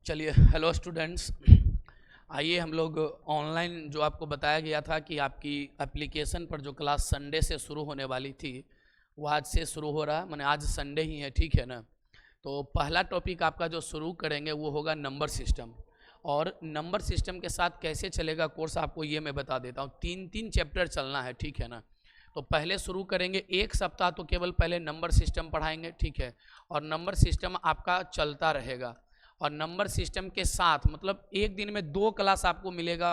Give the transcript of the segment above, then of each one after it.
चलिए, hello students. आइए हम लोग ऑनलाइन जो आपको बताया गया था कि आपकी एप्लीकेशन पर जो क्लास संडे से शुरू होने वाली थी वो आज से शुरू हो रहा है। माने आज संडे ही है, ठीक है ना। तो पहला टॉपिक आपका जो शुरू करेंगे वो होगा नंबर सिस्टम। और नंबर सिस्टम के साथ कैसे चलेगा कोर्स आपको ये मैं बता देता हूँ। तीन तीन चैप्टर चलना है, ठीक है ना। तो पहले शुरू करेंगे, एक सप्ताह तो केवल पहले नंबर सिस्टम पढ़ाएंगे, ठीक है। और नंबर सिस्टम आपका चलता रहेगा। और नंबर सिस्टम के साथ मतलब एक दिन में 2 क्लास आपको मिलेगा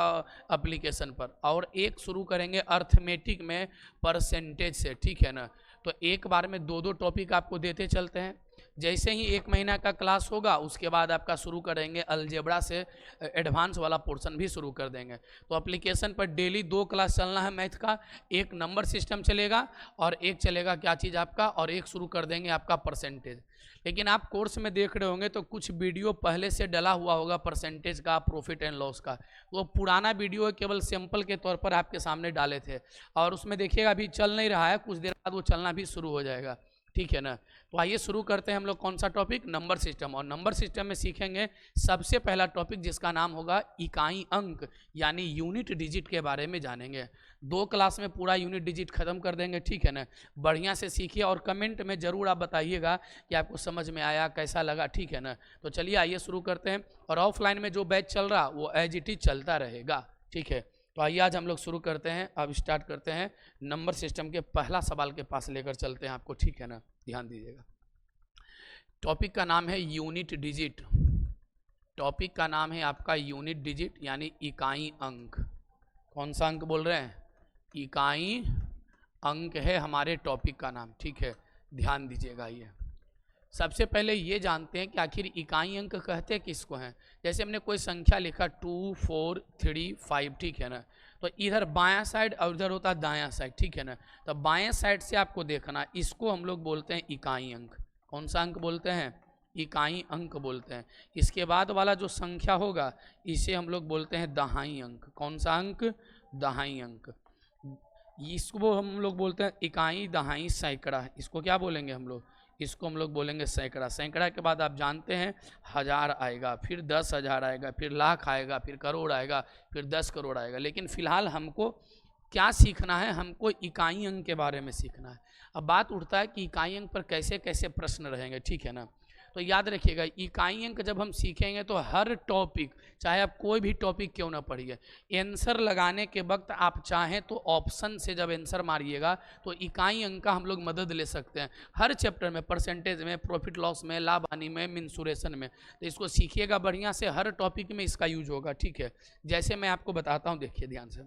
एप्लीकेशन पर। और एक शुरू करेंगे अर्थमेटिक में परसेंटेज से, ठीक है ना। तो एक बार में 2 टॉपिक आपको देते चलते हैं। जैसे ही 1 महीना का क्लास होगा उसके बाद आपका शुरू करेंगे अलजेब्रा से एडवांस वाला पोर्शन भी शुरू कर देंगे। तो एप्लीकेशन पर डेली 2 क्लास चलना है मैथ का। एक नंबर सिस्टम चलेगा और एक चलेगा क्या चीज़ आपका, और एक शुरू कर देंगे आपका परसेंटेज। लेकिन आप कोर्स में देख रहे होंगे तो कुछ वीडियो पहले से डला हुआ होगा परसेंटेज का, प्रॉफिट एंड लॉस का। वो पुराना वीडियो है, केवल सैंपल के तौर पर आपके सामने डाले थे। और उसमें देखिएगा अभी चल नहीं रहा है, कुछ देर बाद वो चलना भी शुरू हो जाएगा, ठीक है ना। तो आइए शुरू करते हैं हम लोग कौन सा टॉपिक, नंबर सिस्टम। और नंबर सिस्टम में सीखेंगे सबसे पहला टॉपिक जिसका नाम होगा इकाई अंक, यानी यूनिट डिजिट के बारे में जानेंगे। 2 क्लास में पूरा यूनिट डिजिट खत्म कर देंगे, ठीक है ना। बढ़िया से सीखिए और कमेंट में ज़रूर आप बताइएगा कि आपको समझ में आया, कैसा लगा, ठीक है ना। तो चलिए आइए शुरू करते हैं। और ऑफलाइन में जो बैच चल रहा वो एज इट इज चलता रहेगा, ठीक है। तो आइए आज हम लोग शुरू करते हैं। अब स्टार्ट करते हैं नंबर सिस्टम के पहला सवाल के पास लेकर चलते हैं आपको, ठीक है ना। ध्यान दीजिएगा। टॉपिक का नाम है यूनिट डिजिट। टॉपिक का नाम है आपका यूनिट डिजिट यानी इकाई अंक। कौन सा अंक बोल रहे हैं? इकाई अंक है हमारे टॉपिक का नाम, ठीक है। ध्यान दीजिएगा। ये सबसे पहले ये जानते हैं कि आखिर इकाई अंक कहते किसको हैं। जैसे हमने कोई संख्या लिखा 2, 4, 3, 5, ठीक है ना। तो इधर बायां साइड और उधर होता है दायां साइड, ठीक है ना। तो बाएं साइड से आपको देखना, इसको हम लोग बोलते हैं इकाई अंक। कौन सा अंक बोलते हैं? इकाई अंक बोलते हैं। इसके बाद वाला जो संख्या होगा इसे हम लोग बोलते हैं दहाई अंक। कौन सा अंक? दहाई अंक। इसको हम लोग बोलते हैं इकाई, दहाई, सैकड़ा। इसको क्या बोलेंगे हम लोग? इसको हम लोग बोलेंगे सैकड़ा। सैकड़ा के बाद आप जानते हैं 1000 आएगा, फिर 10,000 आएगा, फिर लाख आएगा, फिर करोड़ आएगा, फिर 10 करोड़ आएगा। लेकिन फिलहाल हमको क्या सीखना है? हमको इकाई अंक के बारे में सीखना है। अब बात उठता है कि इकाई अंक पर कैसे कैसे प्रश्न रहेंगे, ठीक है ना। तो याद रखिएगा, इकाई अंक जब हम सीखेंगे तो हर टॉपिक, चाहे आप कोई भी टॉपिक क्यों ना पढ़िए, आंसर लगाने के वक्त आप चाहें तो ऑप्शन से जब आंसर मारिएगा तो इकाई अंक का हम लोग मदद ले सकते हैं। हर चैप्टर में, परसेंटेज में, प्रॉफिट लॉस में, लाभ हानि में, मिन्सुरेशन में। तो इसको सीखिएगा बढ़िया से, हर टॉपिक में इसका यूज होगा, ठीक है। जैसे मैं आपको बताता हूँ, देखिए ध्यान से,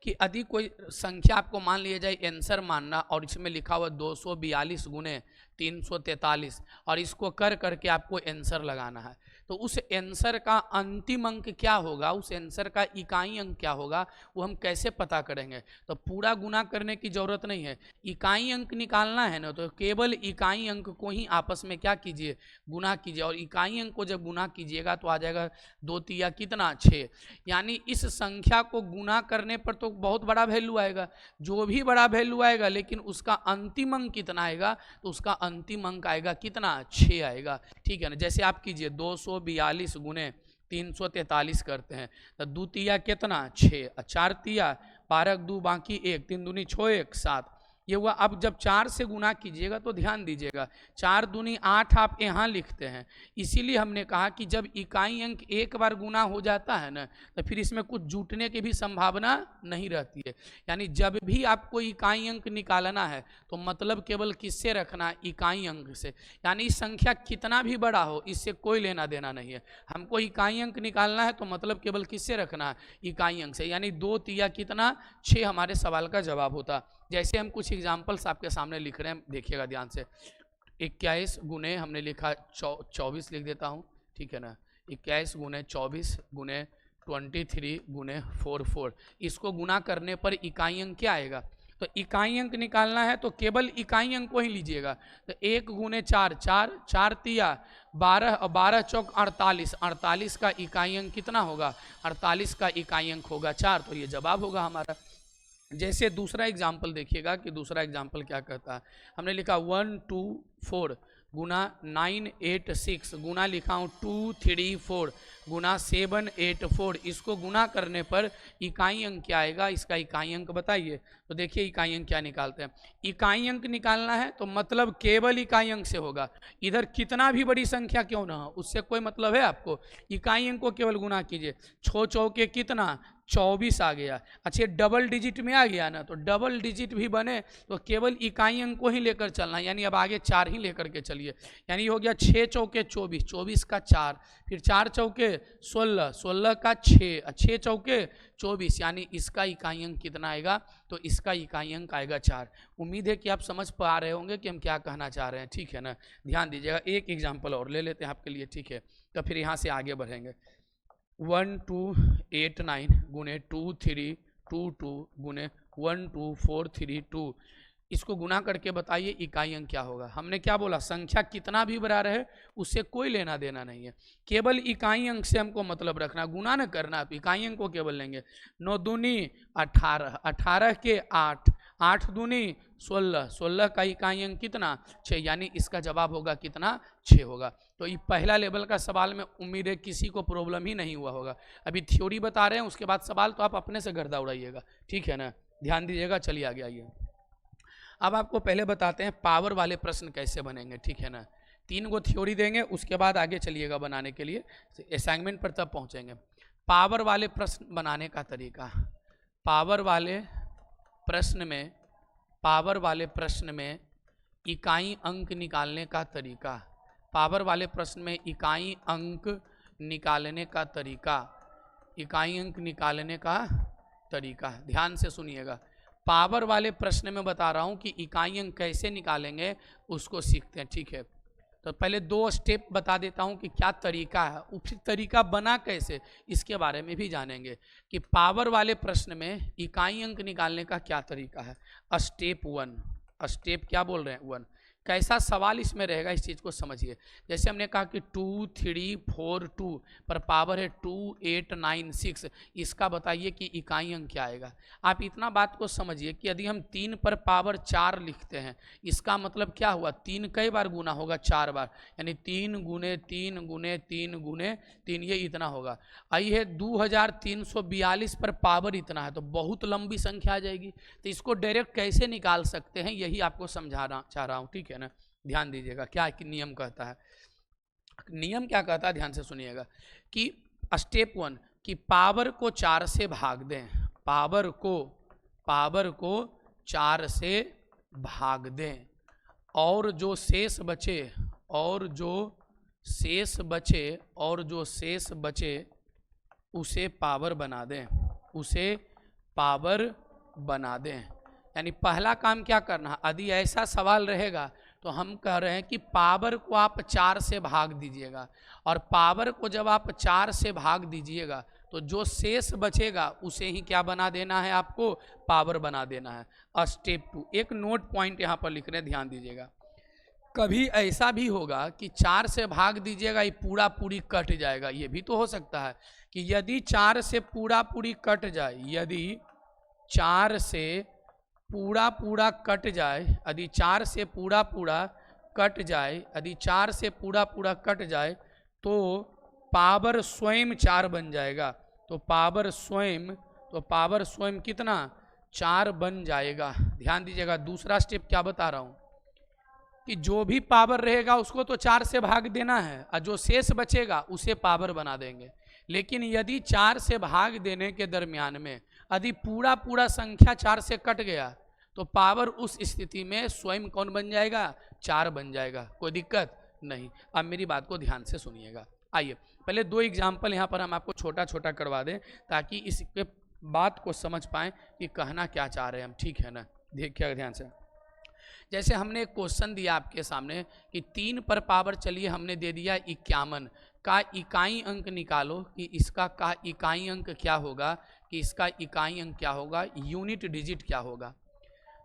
कि यदि कोई संख्या आपको मान लिया जाए आंसर मानना, और इसमें लिखा हुआ 242 गुने 343, और इसको कर करके आपको आंसर लगाना है। तो उस आंसर का अंतिम अंक क्या होगा, उस आंसर का इकाई अंक क्या होगा, वो हम कैसे पता करेंगे? तो पूरा गुना करने की जरूरत नहीं है, इकाई अंक निकालना है ना, तो केवल इकाई अंक को ही आपस में क्या कीजिए, गुना कीजिए। और इकाई अंक को जब गुना कीजिएगा तो आ जाएगा 2 तिया कितना, 6। यानी इस संख्या को गुना करने पर तो बहुत बड़ा वैल्यू आएगा, जो भी बड़ा वैल्यू आएगा, लेकिन उसका अंतिम अंक कितना आएगा, तो उसका अंतिम अंक आएगा कितना, 6 आएगा, ठीक है ना। जैसे आप कीजिए 242 गुने 343 करते हैं, तो 2 तिया कितना, 6, 4 तिया 12, 2 बाकी 1, 3 दूनी 6, 1 7, ये हुआ। अब जब 4 से गुना कीजिएगा तो ध्यान दीजिएगा, 4 दूनी 8 आप यहाँ लिखते हैं। इसीलिए हमने कहा कि जब इकाई अंक एक बार गुना हो जाता है ना, तो फिर इसमें कुछ जुटने की भी संभावना नहीं रहती है। यानी जब भी आपको इकाई अंक निकालना है तो मतलब केवल किससे रखना है, इकाई अंक से। यानी संख्या कितना भी बड़ा हो, इससे कोई लेना देना नहीं है। हमको इकाई अंक निकालना है तो मतलब केवल किससे रखना है, इकाई अंक से। यानी 2 तिया कितना, 6 हमारे सवाल का जवाब होता। जैसे हम कुछ एग्जाम्पल्स आपके सामने लिख रहे हैं, देखिएगा ध्यान से। 21 गुने हमने लिखा 24 लिख देता हूँ, ठीक है ना। 21 गुने 24 गुने 23 गुने 44, इसको गुना करने पर इकाई अंक क्या आएगा? तो इकाई अंक निकालना है तो केवल इकाई अंक को ही लीजिएगा। तो 1 गुने 4, 4, 4 तिया 12, और 12 चौक 48, 48 का इकाई अंक कितना होगा, 48 का इकाई अंक होगा 4। तो ये जवाब होगा हमारा। जैसे दूसरा एग्जाम्पल देखिएगा कि दूसरा एग्जाम्पल क्या कहता है। हमने लिखा 1, 2, 4 गुना 986 गुना लिखा हूँ 234 गुना 784, इसको गुना करने पर इकाई अंक क्या आएगा, इसका इकाई अंक बताइए। तो देखिए इकाई अंक क्या निकालते हैं। इकाई अंक निकालना है तो मतलब केवल इकाई अंक से होगा, इधर कितना भी बड़ी संख्या क्यों ना हो उससे कोई मतलब है आपको। इकाई अंक को केवल गुना कीजिए, 6 चौके कितना 24 आ गया। अच्छा डबल डिजिट में आ गया ना, तो डबल डिजिट भी बने तो केवल इकाई अंक को ही लेकर चलना है, यानी अब आगे 4 ही लेकर के चलिए। यानी हो गया 6 चौके 24, 24 का 4, फिर 4 चौके 16, 16 का 6, 6 चौके 24, यानी इसका इकाई अंक कितना आएगा, तो इसका इकाई अंक आएगा 4। उम्मीद है कि आप समझ पा रहे होंगे कि हम क्या कहना चाह रहे हैं, ठीक है ना। ध्यान दीजिएगा, एक एग्जाम्पल और ले लेते हैं आपके लिए, ठीक है, तो फिर यहाँ से आगे बढ़ेंगे। 1289 गुने 2322 गुने 12432, इसको गुना करके बताइए इकाई अंक क्या होगा। हमने क्या बोला, संख्या कितना भी बड़ा रहे उससे कोई लेना देना नहीं है, केवल इकाई अंक से हमको मतलब रखना, गुना न करना, आप इकाई अंक को केवल लेंगे। 9 दूनी 18, 18 के 8, 8 दूनी 16, 16 का इकाई अंक कितना 6, यानी इसका जवाब होगा कितना 6 होगा। तो ये पहला लेवल का सवाल में उम्मीद है किसी को प्रॉब्लम ही नहीं हुआ होगा। अभी थ्योरी बता रहे हैं, उसके बाद सवाल तो आप अपने से गर्दा उड़ाइएगा, ठीक है ना। ध्यान दीजिएगा, चलिए आगे आइए। अब आपको पहले बताते हैं पावर वाले प्रश्न कैसे बनेंगे, ठीक है ना। 3 गो थ्योरी देंगे, उसके बाद आगे चलिएगा बनाने के लिए, असाइनमेंट पर तब पहुंचेंगे। पावर वाले प्रश्न बनाने का तरीका, पावर वाले प्रश्न में इकाई अंक निकालने का तरीका, पावर वाले प्रश्न में इकाई अंक निकालने का तरीका, इकाई अंक निकालने का तरीका, ध्यान से सुनिएगा। पावर वाले प्रश्न में बता रहा हूं कि इकाई अंक कैसे निकालेंगे उसको सीखते हैं, ठीक है। तो पहले 2 स्टेप बता देता हूं कि क्या तरीका है, फिर तरीका बना कैसे इसके बारे में भी जानेंगे कि पावर वाले प्रश्न में इकाई अंक निकालने का क्या तरीका है। स्टेप 1, स्टेप क्या बोल रहे हैं 1, कैसा सवाल इसमें रहेगा इस चीज़ को समझिए। जैसे हमने कहा कि 2342 पर पावर है 2896, इसका बताइए कि इकाई अंक क्या आएगा। आप इतना बात को समझिए कि यदि हम 3 पर पावर 4 लिखते हैं, इसका मतलब क्या हुआ, 3 कई बार गुना होगा 4 बार, यानी 3 गुने 3 गुने 3 गुने 3, ये इतना होगा। आइए 2342 पर पावर इतना है, तो बहुत लंबी संख्या आ जाएगी, तो इसको डायरेक्ट कैसे निकाल सकते हैं यही आपको समझाना चाह रहा हूँ, ठीक है ना। ध्यान दीजिएगा क्या नियम कहता है, नियम क्या कहता है ध्यान से सुनिएगा कि स्टेप 1 कि पावर को 4 से भाग दें, पावर को 4 से भाग दें, और जो शेष बचे उसे पावर बना दें, यानी पहला काम क्या करना है। यदि ऐसा सवाल रहेगा तो हम कह रहे हैं कि पावर को आप 4 से भाग दीजिएगा, और पावर को जब आप 4 से भाग दीजिएगा तो जो शेष बचेगा उसे ही क्या बना देना है, आपको पावर बना देना है। स्टेप 2, एक नोट पॉइंट यहाँ पर लिख रहे हैं, ध्यान दीजिएगा। कभी ऐसा भी होगा कि 4 से भाग दीजिएगा ये पूरा पूरी कट जाएगा, ये भी तो हो सकता है कि यदि 4 से पूरा पूरी कट जाए, यदि 4 से पूरा पूरा कट जाए, यदि 4 से पूरा पूरा कट जाए, यदि 4 से पूरा पूरा कट जाए तो पावर स्वयं 4 बन जाएगा, तो पावर स्वयं कितना 4 बन जाएगा। ध्यान दीजिएगा, दूसरा स्टेप क्या बता रहा हूँ कि जो भी पावर रहेगा उसको तो 4 से भाग देना है, और जो शेष बचेगा उसे पावर बना देंगे। लेकिन यदि 4 से भाग देने के दरमियान में यदि पूरा संख्या 4 से कट गया तो पावर उस स्थिति में स्वयं कौन बन जाएगा, 4 बन जाएगा, कोई दिक्कत नहीं। अब मेरी बात को ध्यान से सुनिएगा। आइए पहले 2 एग्जाम्पल यहाँ पर हम आपको छोटा छोटा करवा दें ताकि इस बात को समझ पाएँ कि कहना क्या चाह रहे हैं हम, ठीक है ना। देखिएगा ध्यान से, जैसे हमने एक क्वेश्चन दिया आपके सामने कि 3 पर पावर चलिए हमने दे दिया 51 का इकाई अंक निकालो कि इसका का इकाई अंक क्या होगा, कि इसका इकाई अंक क्या होगा, यूनिट डिजिट क्या होगा।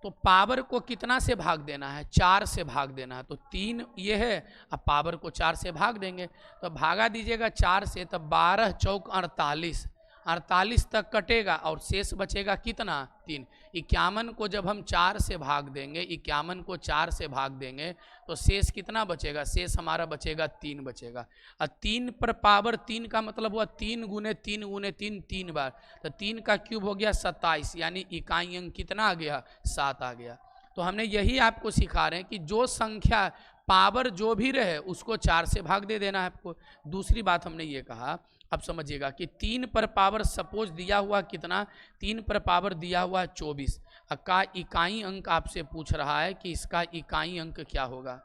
तो पावर को कितना से भाग देना है, 4 से भाग देना है, तो 3 ये है, अब पावर को 4 से भाग देंगे, तो भागा दीजिएगा 4 से, तब 12 चौक 48, 48 तक कटेगा और शेष बचेगा कितना 3। 51 को जब हम 4 से भाग देंगे, 51 को 4 से भाग देंगे तो शेष कितना बचेगा, शेष हमारा बचेगा 3 बचेगा। और 3 पर पावर 3 का मतलब हुआ 3 गुने 3 गुने 3 3 बार, तो 3 का क्यूब हो गया 27, यानी इकाई अंक कितना आ गया 7 आ गया। तो हमने यही आपको सिखा रहे हैं कि जो संख्या पावर जो भी रहे उसको 4 से भाग दे देना है आपको। दूसरी बात हमने ये कहा, अब समझिएगा कि 3 पर पावर सपोज दिया हुआ कितना, 3 पर पावर दिया हुआ 24 का इकाई अंक आपसे पूछ रहा है कि इसका इकाई अंक क्या होगा।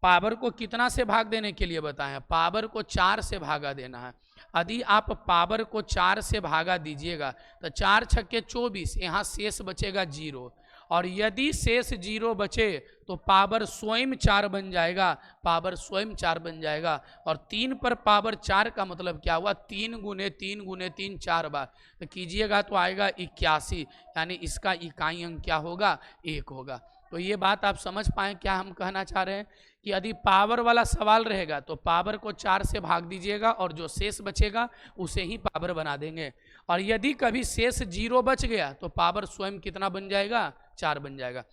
पावर को कितना से भाग देने के लिए बताएं, पावर को 4 से भागा देना है। यदि आप पावर को 4 से भागा दीजिएगा तो 4 छक्के 24, यहाँ शेष बचेगा 0, और यदि शेष 0 बचे तो पावर स्वयं 4 बन जाएगा, पावर स्वयं 4 बन जाएगा। और 3 पर पावर 4 का मतलब क्या हुआ, 3 गुने 3 गुने 3 4 बार, तो कीजिएगा तो आएगा 81, यानी इसका इकाई अंक क्या होगा 1 होगा। तो ये बात आप समझ पाएँ क्या हम कहना चाह रहे हैं कि यदि पावर वाला सवाल रहेगा तो पावर को 4 से भाग दीजिएगा और जो शेष बचेगा उसे ही पावर बना देंगे। और यदि कभी शेष 0 बच गया तो पावर स्वयं कितना बन जाएगा 4 बन जाएगा।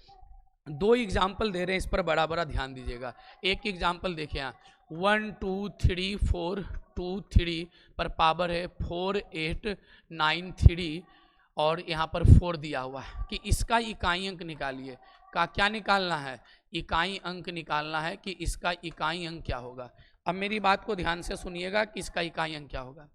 2 एग्जाम्पल दे रहे हैं, इस पर बड़ा बड़ा ध्यान दीजिएगा। एक एग्जाम्पल देखिए यहाँ 1 2 3 4 2 3 पर पावर है 4 8 9 3 और यहाँ पर 4 दिया हुआ है कि इसका इकाई अंक निकालिए। का क्या निकालना है, इकाई अंक निकालना है कि इसका इकाई अंक क्या होगा। अब मेरी बात को ध्यान से सुनिएगा कि इसका इकाई अंक क्या होगा।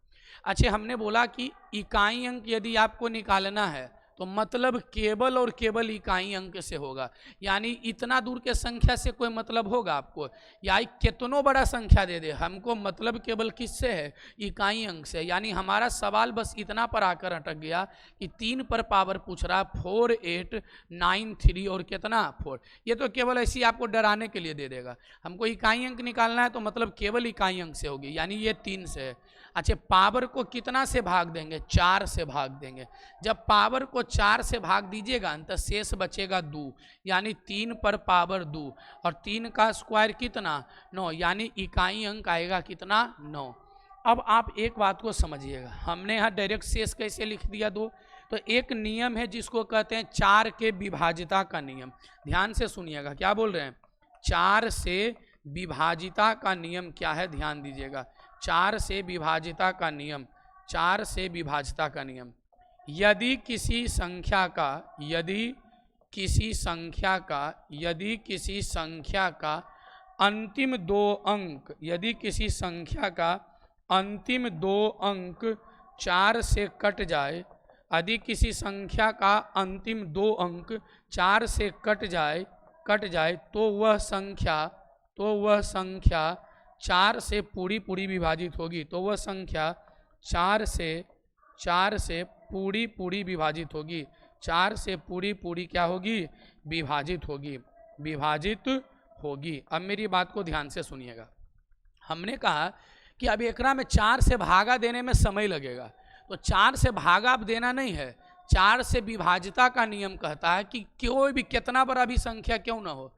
अच्छा, हमने बोला कि इकाई अंक यदि आपको निकालना है तो मतलब केवल और केवल इकाई अंक से होगा, यानी इतना दूर के संख्या से कोई मतलब होगा आपको, या कितनों बड़ा संख्या दे दे, हमको मतलब केवल किससे है, इकाई अंक से। यानी हमारा सवाल बस इतना पर आकर अटक गया कि 3 पर पावर पूछ रहा 4 8 9 3 और कितना 4। ये तो केवल ऐसी आपको डराने के लिए दे देगा। हमको इकाई अंक निकालना है तो मतलब केवल इकाई अंक से होगी, यानी ये 3 से है। अच्छा, पावर को कितना से भाग देंगे, 4 से भाग देंगे। जब पावर को 4 से भाग दीजिएगा तो शेष बचेगा 2, यानी 3 पर पावर 2 और 3 का स्क्वायर कितना 9, यानी इकाई अंक आएगा कितना 9। अब आप एक बात को समझिएगा, हमने यहाँ डायरेक्ट शेष कैसे लिख दिया 2, तो एक नियम है जिसको कहते हैं 4 के विभाजिता का नियम। ध्यान से सुनिएगा, क्या बोल रहे हैं, 4 से विभाजिता का नियम क्या है, ध्यान दीजिएगा। 4 से विभाजिता का नियम, 4 से विभाजिता का नियम, यदि किसी संख्या का अंतिम 2 अंक, यदि किसी संख्या का अंतिम 2 अंक 4 से कट जाए, यदि किसी संख्या का अंतिम 2 अंक 4 से कट जाए तो वह संख्या 4 से पूरी विभाजित होगी। तो वह संख्या 4 से पूरी विभाजित होगी, 4 से पूरी क्या होगी, विभाजित होगी। अब मेरी बात को ध्यान से सुनिएगा, हमने कहा कि अब एकरा में 4 से भागा देने में समय लगेगा, तो 4 से भागा अब देना नहीं है। 4 से विभाजिता का नियम कहता है कि कोई भी कितना बड़ा भी संख्या क्यों ना हो,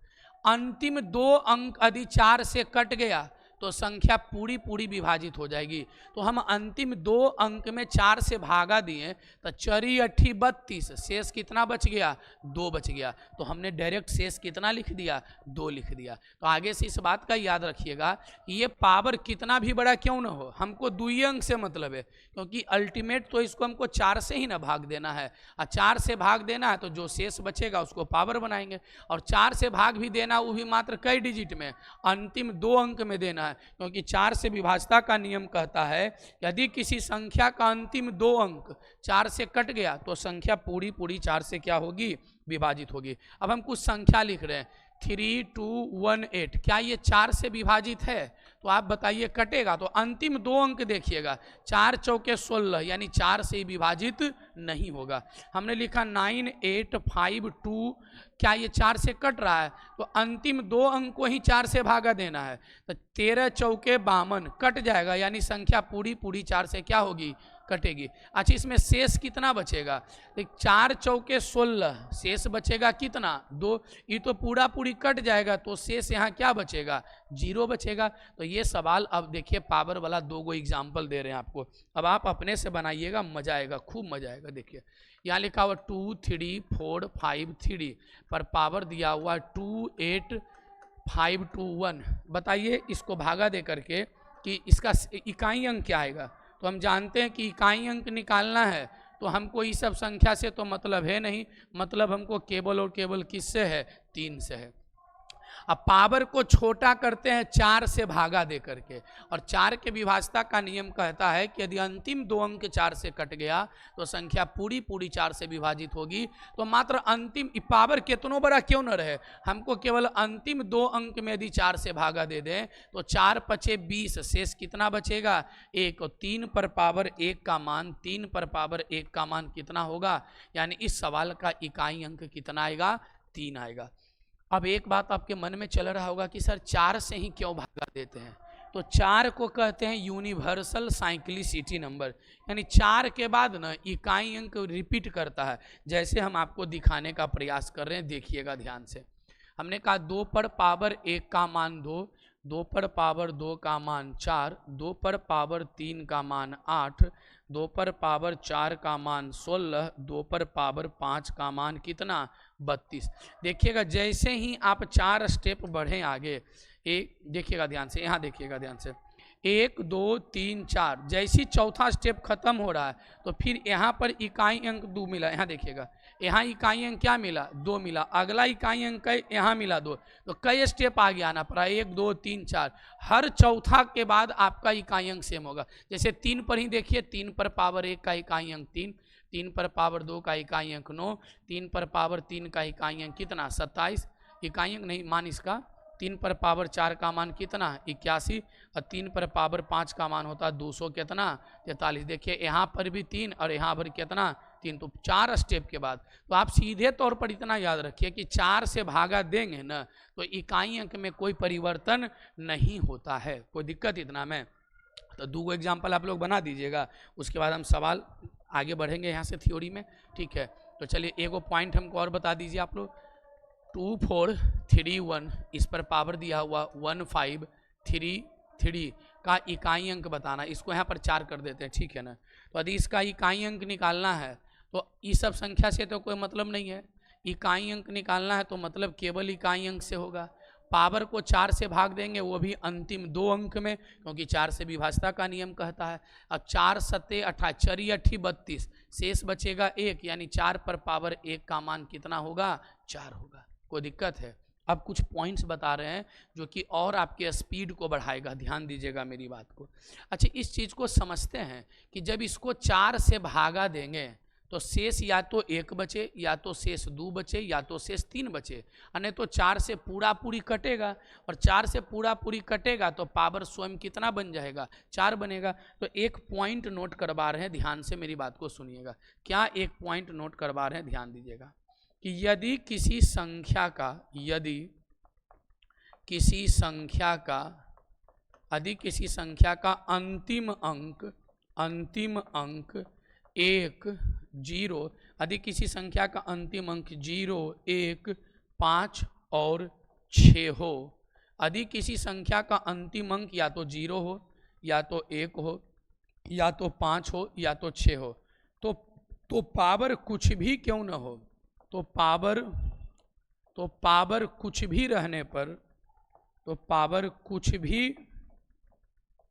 अंतिम 2 अंक यदि 4 से कट गया तो संख्या पूरी विभाजित हो जाएगी। तो हम अंतिम 2 अंक में 4 से भागा दिए तो 4 8 32, शेष कितना बच गया, 2 बच गया। तो हमने डायरेक्ट शेष कितना लिख दिया, 2 लिख दिया। तो आगे से इस बात का याद रखिएगा कि ये पावर कितना भी बड़ा क्यों ना हो, हमको 2 अंक से मतलब है, क्योंकि अल्टीमेट तो इसको हमको 4 से ही ना भाग देना है, और 4 से भाग देना है तो जो शेष बचेगा उसको पावर बनाएंगे। और 4 से भाग भी देना वो भी मात्र कई डिजिट में, अंतिम 2 अंक में देना है, क्योंकि 4 से विभाजिता का नियम कहता है यदि किसी संख्या का अंतिम 2 अंक 4 से कट गया तो संख्या पूरी 4 से क्या होगी, विभाजित होगी। अब हम कुछ संख्या लिख रहे हैं 3218, क्या ये 4 से विभाजित है, तो आप बताइए कटेगा। तो अंतिम 2 अंक देखिएगा, 4 चौके 16, यानी 4 से विभाजित नहीं होगा। हमने लिखा 9852, क्या ये 4 से कट रहा है, तो अंतिम 2 अंक को ही 4 से भागा देना है, तो 13 चौके 52 कट जाएगा, यानी संख्या पूरी 4 से क्या होगी, कटेगी। अच्छा, इसमें शेष कितना बचेगा? तो 4 चौके 16, शेष बचेगा कितना? 2। ये तो पूरा पूरी कट जाएगा, तो शेष यहाँ क्या बचेगा? 0 बचेगा। तो ये सवाल अब देखिए पावर वाला 2 गो एग्जाम्पल दे रहे हैं आपको, अब आप अपने से बनाइएगा, मजा आएगा, खूब मजा आएगा। देखिए यहाँ लिखा हुआ 2 3 4 5 3 पर पावर दिया हुआ 2 8 5 2 1। बताइए इसको भागा दे करके कि इसका इकाई अंक क्या आएगा? तो हम जानते हैं कि इकाई अंक निकालना है, तो हमको ये सब संख्या से तो मतलब है नहीं, मतलब हमको केवल और केवल किससे है? 3 से है। अब पावर को छोटा करते हैं 4 से भागा दे करके, और 4 के विभाजता का नियम कहता है कि यदि अंतिम 2 अंक 4 से कट गया तो संख्या पूरी पूरी 4 से विभाजित होगी। तो मात्र अंतिम पावर कितनों बड़ा क्यों न रहे, हमको केवल अंतिम 2 अंक में यदि 4 से भागा दे दें तो 4 पचे 20, शेष कितना बचेगा? 1। 3 पर पावर 1 का मान, 3 पर पावर 1 का मान कितना होगा? यानी इस सवाल का इकाई अंक कितना आएगा? 3 आएगा। अब एक बात आपके मन में चल रहा होगा कि सर 4 से ही क्यों भागा देते हैं? तो 4 को कहते हैं यूनिवर्सल साइक्लिसिटी नंबर, यानी 4 के बाद ना इकाई अंक रिपीट करता है। जैसे हम आपको दिखाने का प्रयास कर रहे हैं, देखिएगा ध्यान से। हमने कहा 2 पर पावर 1 का मान 2, 2 पर पावर 2 का मान 4, 2 पर पावर 3 का मान 8, 2 पर पावर 4 का मान 16, 2 पर पावर 5 का मान कितना? 32। देखिएगा जैसे ही आप 4 स्टेप बढ़े आगे, एक देखिएगा ध्यान से, यहाँ देखिएगा ध्यान से, 1 2 3 4, जैसी चौथा स्टेप खत्म हो रहा है तो फिर यहाँ पर इकाई अंक 2 मिला। यहाँ देखिएगा, यहाँ इकाई अंक क्या मिला? 2 मिला। अगला इकाई अंक यहाँ मिला 2। तो कई स्टेप आगे आना पड़ा, 1 2 3 4। हर चौथा के बाद आपका इकाई अंक सेम होगा। जैसे 3 पर ही देखिए, 3 पर पावर 1 का इकाई अंक 3, 3 पर पावर 2 का इकाई अंक 9, 3 पर पावर 3 का इकाई अंक कितना? 27। इकाई अंक नहीं, मान इसका। 3 पर पावर 4 का मान कितना? 81। और 3 पर पावर 5 का मान होता है 200 कितना? 43। देखिए यहाँ पर भी 3 और यहाँ पर कितना? 3। तो 4 स्टेप के बाद तो आप सीधे तौर पर इतना याद रखिए कि 4 से भागा देंगे ना तो इकाई अंक में कोई परिवर्तन नहीं होता है। कोई दिक्कत इतना में? तो 2 एग्जाम्पल आप लोग बना दीजिएगा, उसके बाद हम सवाल आगे बढ़ेंगे यहाँ से थ्योरी में, ठीक है? तो चलिए एगो पॉइंट हमको और बता दीजिए आप लोग। 2 4 3 1, इस पर पावर दिया हुआ 1 5 3 3 का इकाई अंक बताना। इसको यहाँ पर 4 कर देते हैं, ठीक है ना? तो यदि इसका इकाई अंक निकालना है तो इस सब संख्या से तो कोई मतलब नहीं है। इकाई अंक निकालना है तो मतलब केवल इकाई अंक से होगा। पावर को 4 से भाग देंगे, वो भी अंतिम 2 अंक में, क्योंकि 4 से विभाजता का नियम कहता है। अब 4 सत्ते 18, 4 8 32, शेष बचेगा 1, यानी 4 पर पावर 1 का मान कितना होगा? 4 होगा। कोई दिक्कत है? अब कुछ पॉइंट्स बता रहे हैं जो कि और आपके स्पीड को बढ़ाएगा, ध्यान दीजिएगा मेरी बात को। अच्छा, इस चीज़ को समझते हैं कि जब इसको 4 से भागा देंगे तो शेष या तो 1 बचे, या तो शेष 2 बचे, या तो शेष 3 बचे, नहीं तो 4 से पूरा पूरी कटेगा। और 4 से पूरा पूरी कटेगा तो पावर स्वयं कितना बन जाएगा? 4 बनेगा। तो एक पॉइंट नोट करवा रहे हैं, ध्यान से मेरी बात को सुनिएगा। क्या एक पॉइंट नोट करवा रहे हैं, ध्यान दीजिएगा कि यदि किसी संख्या का अंतिम अंक 1 0, यदि किसी संख्या का अंतिम अंक 0 1 5 और 6 हो, यदि किसी संख्या का अंतिम अंक या तो 0 हो, या तो 1 हो, या तो 5 हो, या तो 6 हो, तो पावर कुछ भी क्यों न हो, तो पावर कुछ भी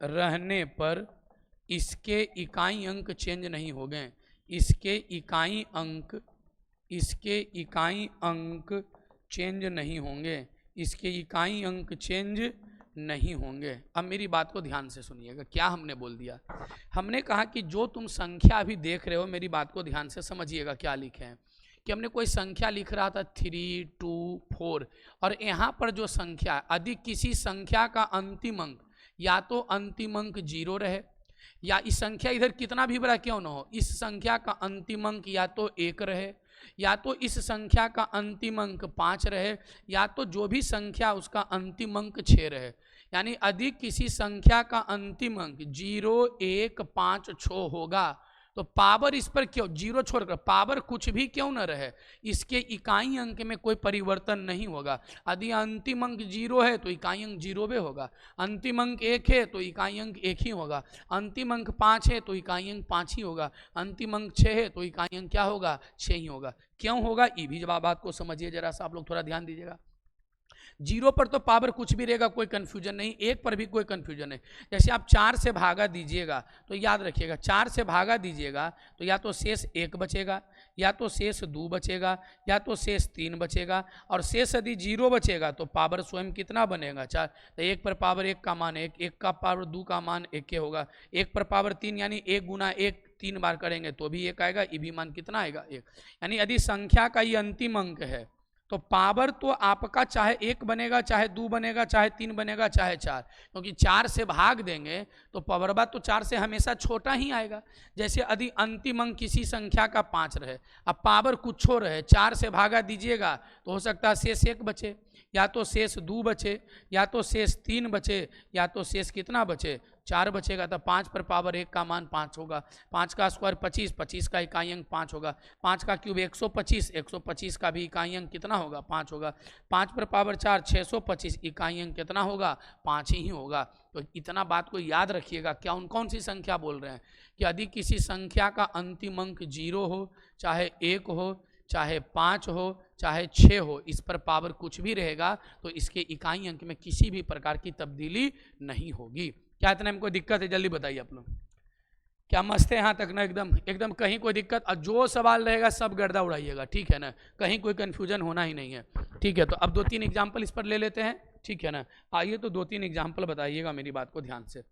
रहने पर इसके इकाई अंक चेंज नहीं हो गए। इसके इकाई अंक चेंज नहीं होंगे। इसके इकाई अंक चेंज नहीं होंगे। अब मेरी बात को ध्यान से सुनिएगा। क्या हमने बोल दिया? हमने कहा कि जो तुम संख्या अभी देख रहे हो, मेरी बात को ध्यान से समझिएगा क्या लिखे हैं। कि हमने कोई संख्या लिख रहा था 3 2 4, और यहाँ पर जो संख्या, यदि किसी संख्या का अंतिम अंक या तो अंतिम अंक 0 रहे, या इस संख्या इधर कितना भी बड़ा क्यों ना हो, इस संख्या का अंतिम अंक या तो 1 रहे, या तो इस संख्या का अंतिम अंक 5 रहे, या तो जो भी संख्या उसका अंतिम अंक 6 रहे। यानी यदि किसी संख्या का अंतिम अंक 0 1 5 6 होगा तो पावर इस पर क्यों जीरो छोड़कर, पावर कुछ भी क्यों न रहे, इसके इकाई अंक में कोई परिवर्तन नहीं होगा। यदि अंतिम अंक जीरो है तो इकाई अंक जीरो भी होगा, अंतिम अंक एक है तो इकाई अंक एक ही होगा, अंतिम अंक 5 है तो इकाई अंक 5 ही होगा, अंतिम अंक 6 है तो इकाई अंक क्या होगा, 6 ही होगा। क्यों होगा, ये भी जब बात को समझिए जरा सा, आप लोग थोड़ा ध्यान दीजिएगा। जीरो पर तो पावर कुछ भी रहेगा, कोई कंफ्यूजन नहीं, एक पर भी कोई कंफ्यूजन नहीं। जैसे आप 4 से भागा दीजिएगा तो याद रखिएगा, 4 से भागा दीजिएगा तो या तो शेष 1 बचेगा, या तो शेष 2 बचेगा, या तो शेष 3 बचेगा, और शेष यदि 0 बचेगा तो पावर स्वयं कितना बनेगा, 4। तो 1 पर पावर 1 का मान 1, 1 का पावर 2 का मान 1 होगा, 1 पर पावर 3 यानी 1 गुना 1 3 बार करेंगे तो भी 1 आएगा, ये भी मान कितना आएगा, 1। यानी यदि संख्या का ये अंतिम अंक है तो पावर तो आपका चाहे 1 बनेगा, चाहे 2 बनेगा, चाहे 3 बनेगा, चाहे 4, क्योंकि 4 से भाग देंगे तो पावर बात तो 4 से हमेशा छोटा ही आएगा। जैसे यदि अंतिम अंक किसी संख्या का 5 रहे, अब पावर कुछ हो रहे, 4 से भागा दीजिएगा तो हो सकता है शेष 1 बचे, या तो शेष 2 बचे, या तो शेष 3 बचे, या तो शेष कितना बचे, 4 बचेगा। तो 5 पर पावर 1 का मान 5 होगा, 5 का स्क्वायर 25, 25 का इकाई अंक 5 होगा, 5 का क्यूब 125, 125 का भी इकाई अंक कितना होगा, 5 होगा, 5 पर पावर 4 625, इकाई अंक कितना होगा, 5 ही होगा। तो इतना बात को याद रखिएगा। क्या कौन सी संख्या बोल रहे हैं कि यदि किसी संख्या का अंतिम अंक 0 हो, चाहे 1 हो, चाहे 5 हो, चाहे 6 हो, इस पर पावर कुछ भी रहेगा तो इसके इकाई अंक में किसी भी प्रकार की तब्दीली नहीं होगी। क्या इतना में कोई दिक्कत है, जल्दी बताइए आप लोग। क्या मस्त है यहाँ तक ना, एकदम एकदम कहीं कोई दिक्कत, और जो सवाल रहेगा सब गर्दा उड़ाइएगा, ठीक है ना, कहीं कोई कन्फ्यूजन होना ही नहीं है, ठीक है। तो अब 2-3 एग्जाम्पल इस पर ले लेते हैं, ठीक है ना। आइए तो 2-3 एग्जाम्पल बताइएगा, मेरी बात को ध्यान से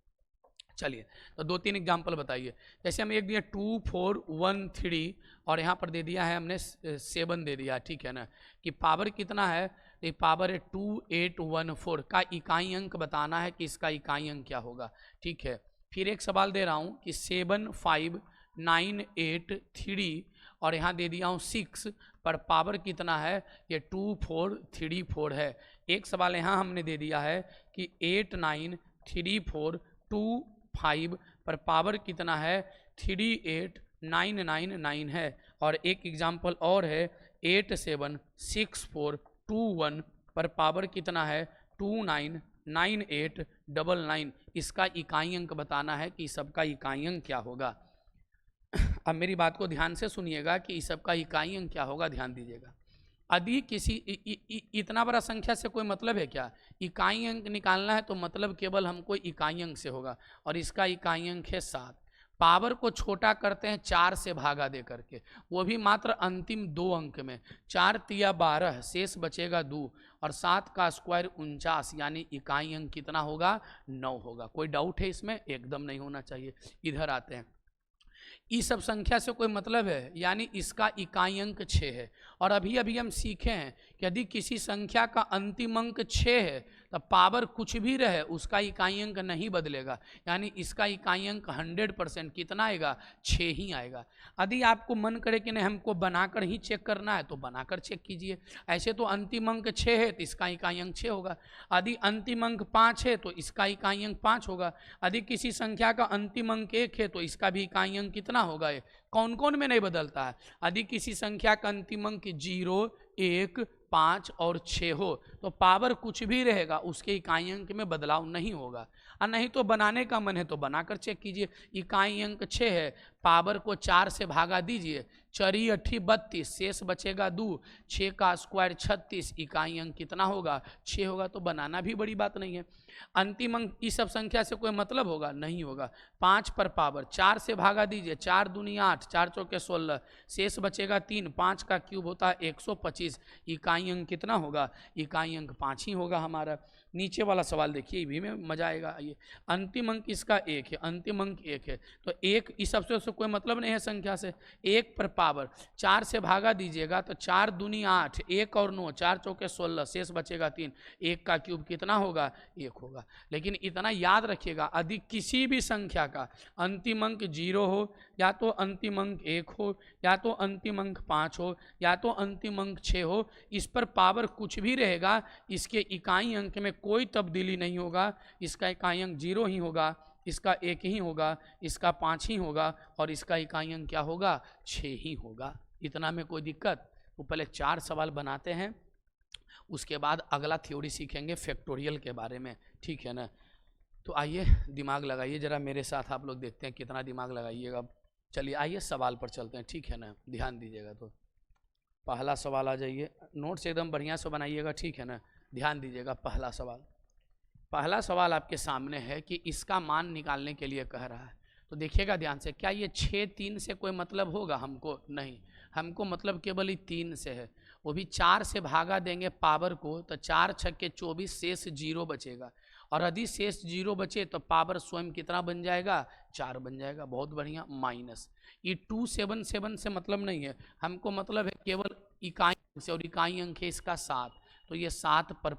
चलिए। तो 2-3 एग्जाम्पल बताइए। जैसे हम एक दिया 2 4 1 3 और यहाँ पर दे दिया है हमने 7 दे दिया, ठीक है ना, कि पावर कितना है, तो पावर है 2814 का इकाई अंक बताना है कि इसका इकाई अंक क्या होगा, ठीक है। फिर एक सवाल दे रहा हूँ कि 7 5 9 8 3 और यहाँ दे दिया हूँ 6 पर पावर कितना है, ये 2 4 3 4 है। एक सवाल यहाँ हमने दे दिया है कि 8 9 3 4 2 5 पर पावर कितना है, 3 8 9 9 9 है। और एक एग्जाम्पल और है 8 7 6 4 2 1 पर पावर कितना है, 2 9 9 8 9 9। इसका इकाई अंक बताना है कि सबका इकाई अंक क्या होगा। अब मेरी बात को ध्यान से सुनिएगा कि इस सबका इकाई अंक क्या होगा, ध्यान दीजिएगा। यदि किसी इतना बड़ा संख्या से कोई मतलब है क्या, इकाई अंक निकालना है तो मतलब केवल हमको इकाई अंक से होगा, और इसका इकाई अंक है 7। पावर को छोटा करते हैं 4 से भागा दे करके, वो भी मात्र अंतिम 2 अंक में, 4 तिया 12 शेष बचेगा 2 और 7 का स्क्वायर 49, यानी इकाई अंक कितना होगा, 9 होगा। कोई डाउट है इसमें, एकदम नहीं होना चाहिए। इधर आते हैं, इस सब संख्या से कोई मतलब है, यानी इसका इकाई अंक 6 है। और अभी अभी हम सीखे हैं कि यदि किसी संख्या का अंतिम अंक 6 है तो पावर कुछ भी रहे उसका इकाई अंक नहीं बदलेगा, यानी इसका इकाई अंक 100% कितना आएगा, 6 ही आएगा। यदि आपको मन करे कि नहीं हमको बनाकर ही चेक करना है तो बनाकर चेक कीजिए। ऐसे तो अंतिम अंक 6 है तो इसका इकाई अंक 6 होगा, यदि अंतिम अंक 5 है तो इसका इकाई अंक 5 होगा, यदि किसी संख्या का अंतिम अंक 1 है तो इसका भी इकाई अंक कितना होगा, ये कौन कौन में नहीं बदलता है। यदि किसी संख्या का अंतिम अंक 0 1 5 और 6 हो तो पावर कुछ भी रहेगा उसके इकाई अंक में बदलाव नहीं होगा। और नहीं तो बनाने का मन है तो बनाकर चेक कीजिए। इकाई अंक 6 है, पावर को 4 से भागा दीजिए, 4 8 32 शेष बचेगा 2, 6 का स्क्वायर 36, इकाई अंक कितना होगा, 6 होगा। तो बनाना भी बड़ी बात नहीं है। अंतिम अंक इस सब संख्या से कोई मतलब होगा, नहीं होगा। 5 पर पावर 4 से भागा दीजिए, 4 दूनी 8, 4 चौके 16, शेष बचेगा 3, 5 का क्यूब होता है 125, इकाई अंक कितना होगा, इकाई अंक 5 ही होगा हमारा। नीचे वाला सवाल देखिए, भी में मजा आएगा। ये अंतिम अंक इसका 1 है, अंतिम अंक 1 है तो 1 इस सबसे कोई मतलब नहीं है संख्या से। 1 पर पावर 4 से भागा दीजिएगा तो 4 दूनी 8, 1 और 9, 4 चौके 16, शेष बचेगा 3, 1 का क्यूब कितना होगा, 1 होगा। लेकिन इतना याद रखिएगा, यदि किसी भी संख्या का अंतिम अंक 0 हो, या तो अंतिम अंक 1 हो, या तो अंतिम अंक 5 हो, या तो अंतिम अंक 6 हो, इस पर पावर कुछ भी रहेगा इसके इकाई अंक में कोई तब्दीली नहीं होगा, इसका इकाई अंक 0 ही होगा, इसका 1 ही होगा, इसका 5 ही होगा और इसका इकाई अंक क्या होगा, 6 ही होगा। इतना में कोई दिक्कत? वो पहले 4 सवाल बनाते हैं, उसके बाद अगला थ्योरी सीखेंगे फैक्टोरियल के बारे में, ठीक है ना। तो आइए दिमाग लगाइए ज़रा मेरे साथ, आप लोग देखते हैं कितना दिमाग लगाइएगा। चलिए आइए सवाल पर चलते हैं, ठीक है ना, ध्यान दीजिएगा। तो पहला सवाल आ जाइए, नोट्स एकदम बढ़िया से बनाइएगा, ठीक है ना, ध्यान दीजिएगा। पहला सवाल आपके सामने है कि इसका मान निकालने के लिए कह रहा है। तो देखिएगा ध्यान से, क्या ये 6 3 से कोई मतलब होगा हमको? नहीं, हमको मतलब केवल ही 3 से है, वो भी 4 से भागा देंगे पावर को, तो 4 छक्के 24, शेष 0 बचेगा। और यदि शेष 0 बचे तो पावर स्वयं कितना बन जाएगा, 4 बन जाएगा। बहुत बढ़िया, माइनस। ये 277 से मतलब नहीं है, हमको मतलब है केवल इकाई अंक से, और इकाई अंक है इसका 7, तो ये 7 पर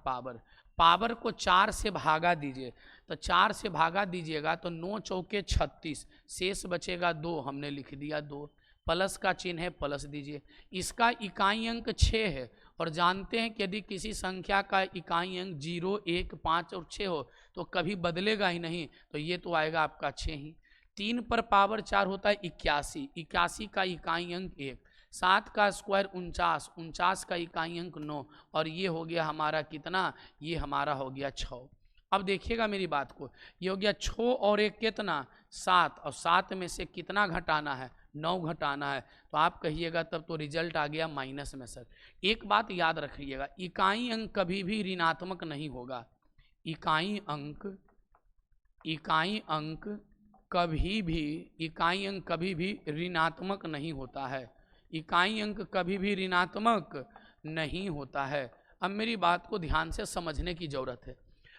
पावर को 4 से भागा दीजिए, तो 4 से भागा दीजिएगा तो 9 चौके 36, शेष बचेगा 2, हमने लिख दिया 2, प्लस का चिन्ह है, प्लस दीजिए। इसका इकाई अंक 6 है, और जानते हैं कि यदि किसी संख्या का इकाई अंक 0, 1, 5 और 6 हो तो कभी बदलेगा ही नहीं, तो ये तो आएगा आपका 6 ही। 3 पर पावर 4 होता है 81, 81 का इकाई अंक 1, 7 का स्क्वायर 49, 49 का इकाई अंक 9, और ये हो गया हमारा कितना, ये हमारा हो गया 6। अब देखिएगा मेरी बात को, ये हो गया 6 और 1 कितना, 7, और 7 में से कितना घटाना है, 9 घटाना है। तो आप कहिएगा तब तो रिजल्ट आ गया माइनस में। सर एक बात याद रखिएगा, इकाई अंक कभी भी ऋणात्मक नहीं होगा। इकाई अंक कभी भी ऋणात्मक नहीं होता है। इकाई अंक कभी भी ऋणात्मक नहीं होता है। अब मेरी बात को ध्यान से समझने की जरूरत है।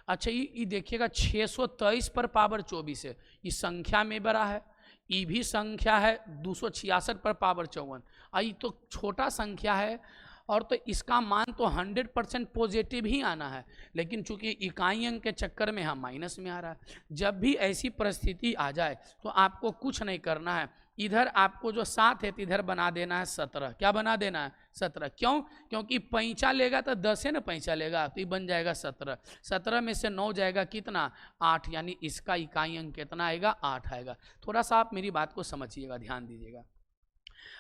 अच्छा, ये देखिएगा 623 पर पावर 24 है, ये संख्या में बड़ा है। ये भी संख्या है 266 पर पावर 54, ये तो छोटा संख्या है, और तो इसका मान तो 100% पॉजिटिव ही आना है, लेकिन चूंकि इकाई अंक के चक्कर में हम माइनस में आ रहा है। जब भी ऐसी परिस्थिति आ जाए तो आपको कुछ नहीं करना है, इधर आपको जो 7 है तो इधर बना देना है 17। क्या बना देना है, 17। क्यों? क्योंकि पैंचा लेगा तो 10 है ना, पैंचा लेगा तो ये बन जाएगा 17। 17 में से 9 जाएगा कितना, 8, यानी इसका इकाई अंक कितना आएगा, 8 आएगा। थोड़ा सा आप मेरी बात को समझिएगा, ध्यान दीजिएगा।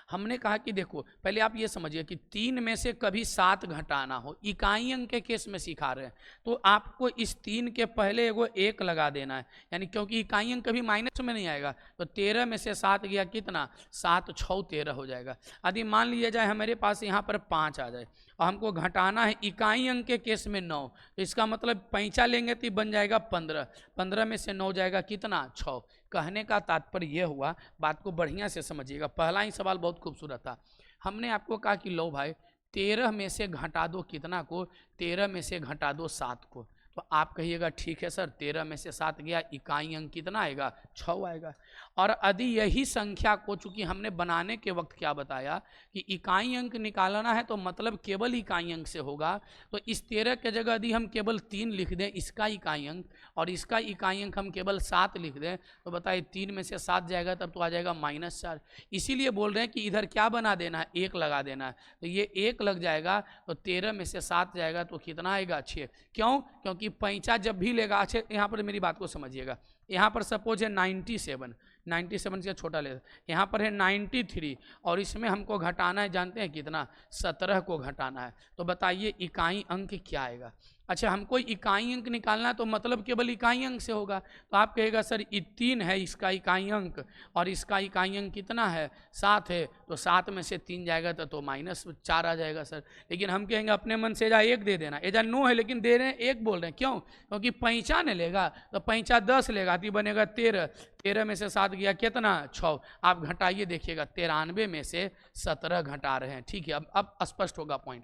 हमने कहा कि देखो पहले आप ये समझिए कि 3 में से कभी 7 घटाना हो, इकाई अंक के केस में सिखा रहे हैं, तो आपको इस 3 के पहले एगो 1 लगा देना है, यानी क्योंकि इकाई अंक कभी माइनस में नहीं आएगा। तो 13 में से 7 गया कितना, 7 6 13 हो जाएगा। यदि मान लिया जाए हमारे पास यहाँ पर 5 आ जाए और हमको घटाना है इकाई अंक के केस में 9, तो इसका मतलब पैंचा लेंगे तो बन जाएगा 15, 15 में से 9 जाएगा कितना, 6। कहने का तात्पर्य यह हुआ, बात को बढ़िया से समझिएगा। पहला ही सवाल बहुत खूबसूरत था। हमने आपको कहा कि लो भाई 13 में से घटा दो कितना को, 13 में से घटा दो 7 को। तो आप कहिएगा ठीक है सर, 13 में से 7 गया, इकाई अंक कितना आएगा, 6 आएगा। और यदि यही संख्या को, चूंकि हमने बनाने के वक्त क्या बताया कि इकाई अंक निकालना है तो मतलब केवल इकाई अंक से होगा, तो इस 13 के जगह यदि हम केवल 3 लिख दें इसका इकाई अंक, और इसका इकाई अंक हम केवल 7 लिख दें, तो बताइए 3 में से 7 जाएगा तब तो आ जाएगा -4। इसीलिए बोल रहे हैं कि इधर क्या बना देना है, 1 लगा देना है। तो ये 1 लग जाएगा, तो 13 में से 7 जाएगा तो कितना आएगा, 6। क्यों? क्योंकि पैंचा जब भी लेगा, अच्छा यहाँ पर मेरी बात को समझिएगा, यहाँ पर सपोज है 97 से छोटा ले, यहाँ पर है 93, और इसमें हमको घटाना है, जानते हैं कितना, 17 को घटाना है। तो बताइए इकाई अंक क्या आएगा। अच्छा, हमको इकाई अंक निकालना है तो मतलब केवल इकाई अंक से होगा। तो आप कहेगा सर 3 है इसका इकाई अंक, और इसका इकाई अंक कितना है, 7 है, तो 7 में से 3 जाएगा तो -4 आ जाएगा सर। लेकिन हम कहेंगे अपने मन से एजा 1 दे देना, एजा 9 है लेकिन दे रहे हैं 1 बोल रहे हैं। क्यों? क्योंकि पैंचा ने लेगा तो पैंचा 10 लेगा तो बनेगा 13, 13 में से 7 गया कितना, 6। आप घटाइए देखिएगा, 93 में से 17 घटा रहे हैं, ठीक है। अब स्पष्ट होगा पॉइंट।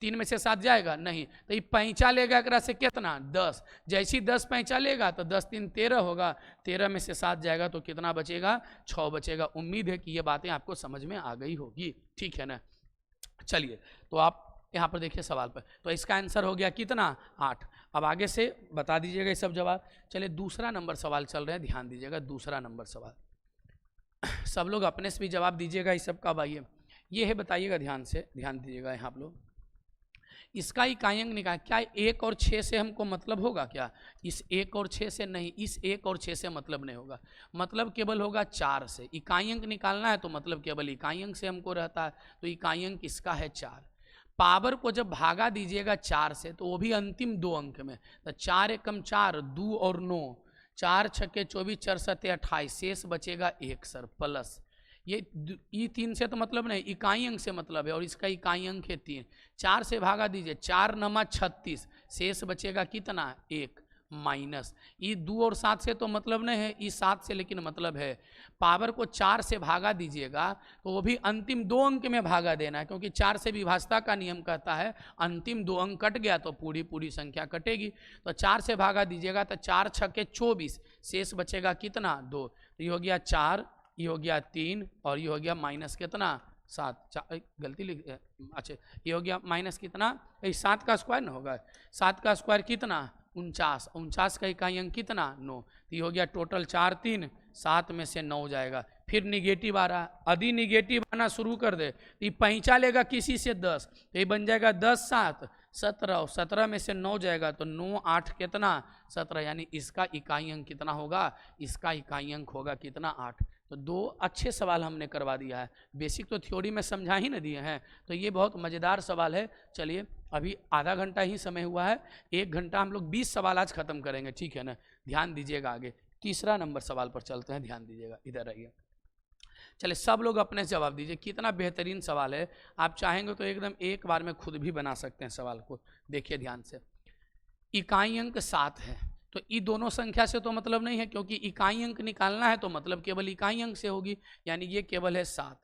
3 में से 7 जाएगा नहीं, तो ये पैंचा लेगा एकरा से कितना, 10। जैसी 10 पैंचा लेगा तो 10 3 13 होगा, 13 में से 7 जाएगा तो कितना बचेगा, 6 बचेगा। उम्मीद है कि ये बातें आपको समझ में आ गई होगी, ठीक है ना। चलिए तो आप यहाँ पर देखिए सवाल पर, तो इसका आंसर हो गया कितना, 8। अब आगे से बता दीजिएगा ये सब जवाब। चलिए दूसरा नंबर सवाल चल रहे हैं, ध्यान दीजिएगा। दूसरा नंबर सवाल सब लोग अपने से भी जवाब दीजिएगा, इस सब का। आइए ये है, बताइएगा ध्यान से, ध्यान दीजिएगा यहाँ आप लोग। इसका इकाई अंक निकाल, क्या 1 और 6 से हमको मतलब होगा क्या? इस 1 और 6 से नहीं, इस 1 और 6 से मतलब नहीं होगा, मतलब केवल होगा 4 से। इकाई अंक निकालना है तो मतलब केवल इकाई अंक से हमको रहता है, तो इकाई अंक इसका है 4। पावर को जब भागा दीजिएगा 4 से तो वो भी अंतिम 2 अंक में, तो 4 एकम 4, 2 और 9, 4 छक्के 24, 4 सत्ते 28, शेष बचेगा 1 सर, प्लस ये 3 से तो मतलब नहीं, इकाई अंक से मतलब है, और इसका इकाई अंक है 3। 4 से भागा दीजिए, 4 नमा 36, शेष बचेगा कितना? 1, माइनस ये 2 और 7 से तो मतलब नहीं है, ये 7 से लेकिन मतलब है। पावर को 4 से भागा दीजिएगा तो वो भी अंतिम 2 अंक में भागा देना है, क्योंकि 4 से विभाजता का नियम कहता है अंतिम 2 अंक कट गया तो पूरी संख्या कटेगी। तो 4 से भागा दीजिएगा तो 4 छक्के 24, शेष बचेगा कितना? 2। ये हो गया 4, ये हो गया 3, और ये हो गया माइनस कितना? 7। गलती लिख, अच्छा ये हो गया माइनस कितना? 7 का स्क्वायर ना होगा, 7 का स्क्वायर कितना? 49, 49 का इकाई अंक कितना? 9। तो ये हो गया टोटल 4, 3, 7 में से 9 जाएगा। फिर निगेटिव आ रहा, यदि निगेटिव आना शुरू कर दे तो ये पहुँचा लेगा किसी से 10, तो ये बन जाएगा 10, 7, 17, और 17 में से 9 जाएगा तो 9, 8 कितना? 17, यानी इसका इकाई अंक कितना होगा? इसका इकाई अंक होगा कितना? 8। तो 2 अच्छे सवाल हमने करवा दिया है, बेसिक तो थ्योरी में समझा ही ना दिए हैं, तो ये बहुत मज़ेदार सवाल है। चलिए अभी आधा घंटा ही समय हुआ है, 1 घंटा हम लोग 20 सवाल आज खत्म करेंगे, ठीक है ना? ध्यान दीजिएगा। आगे तीसरा नंबर सवाल पर चलते हैं, ध्यान दीजिएगा, इधर आइए। चलिए सब लोग अपने जवाब दीजिए, कितना बेहतरीन सवाल है। आप चाहेंगे तो एकदम एक बार में खुद भी बना सकते हैं सवाल को। देखिए ध्यान से, इकाई अंक 7 है, तो ये दोनों संख्या से तो मतलब नहीं है, क्योंकि इकाई अंक निकालना है तो मतलब केवल इकाई अंक से होगी, यानी ये केवल है 7।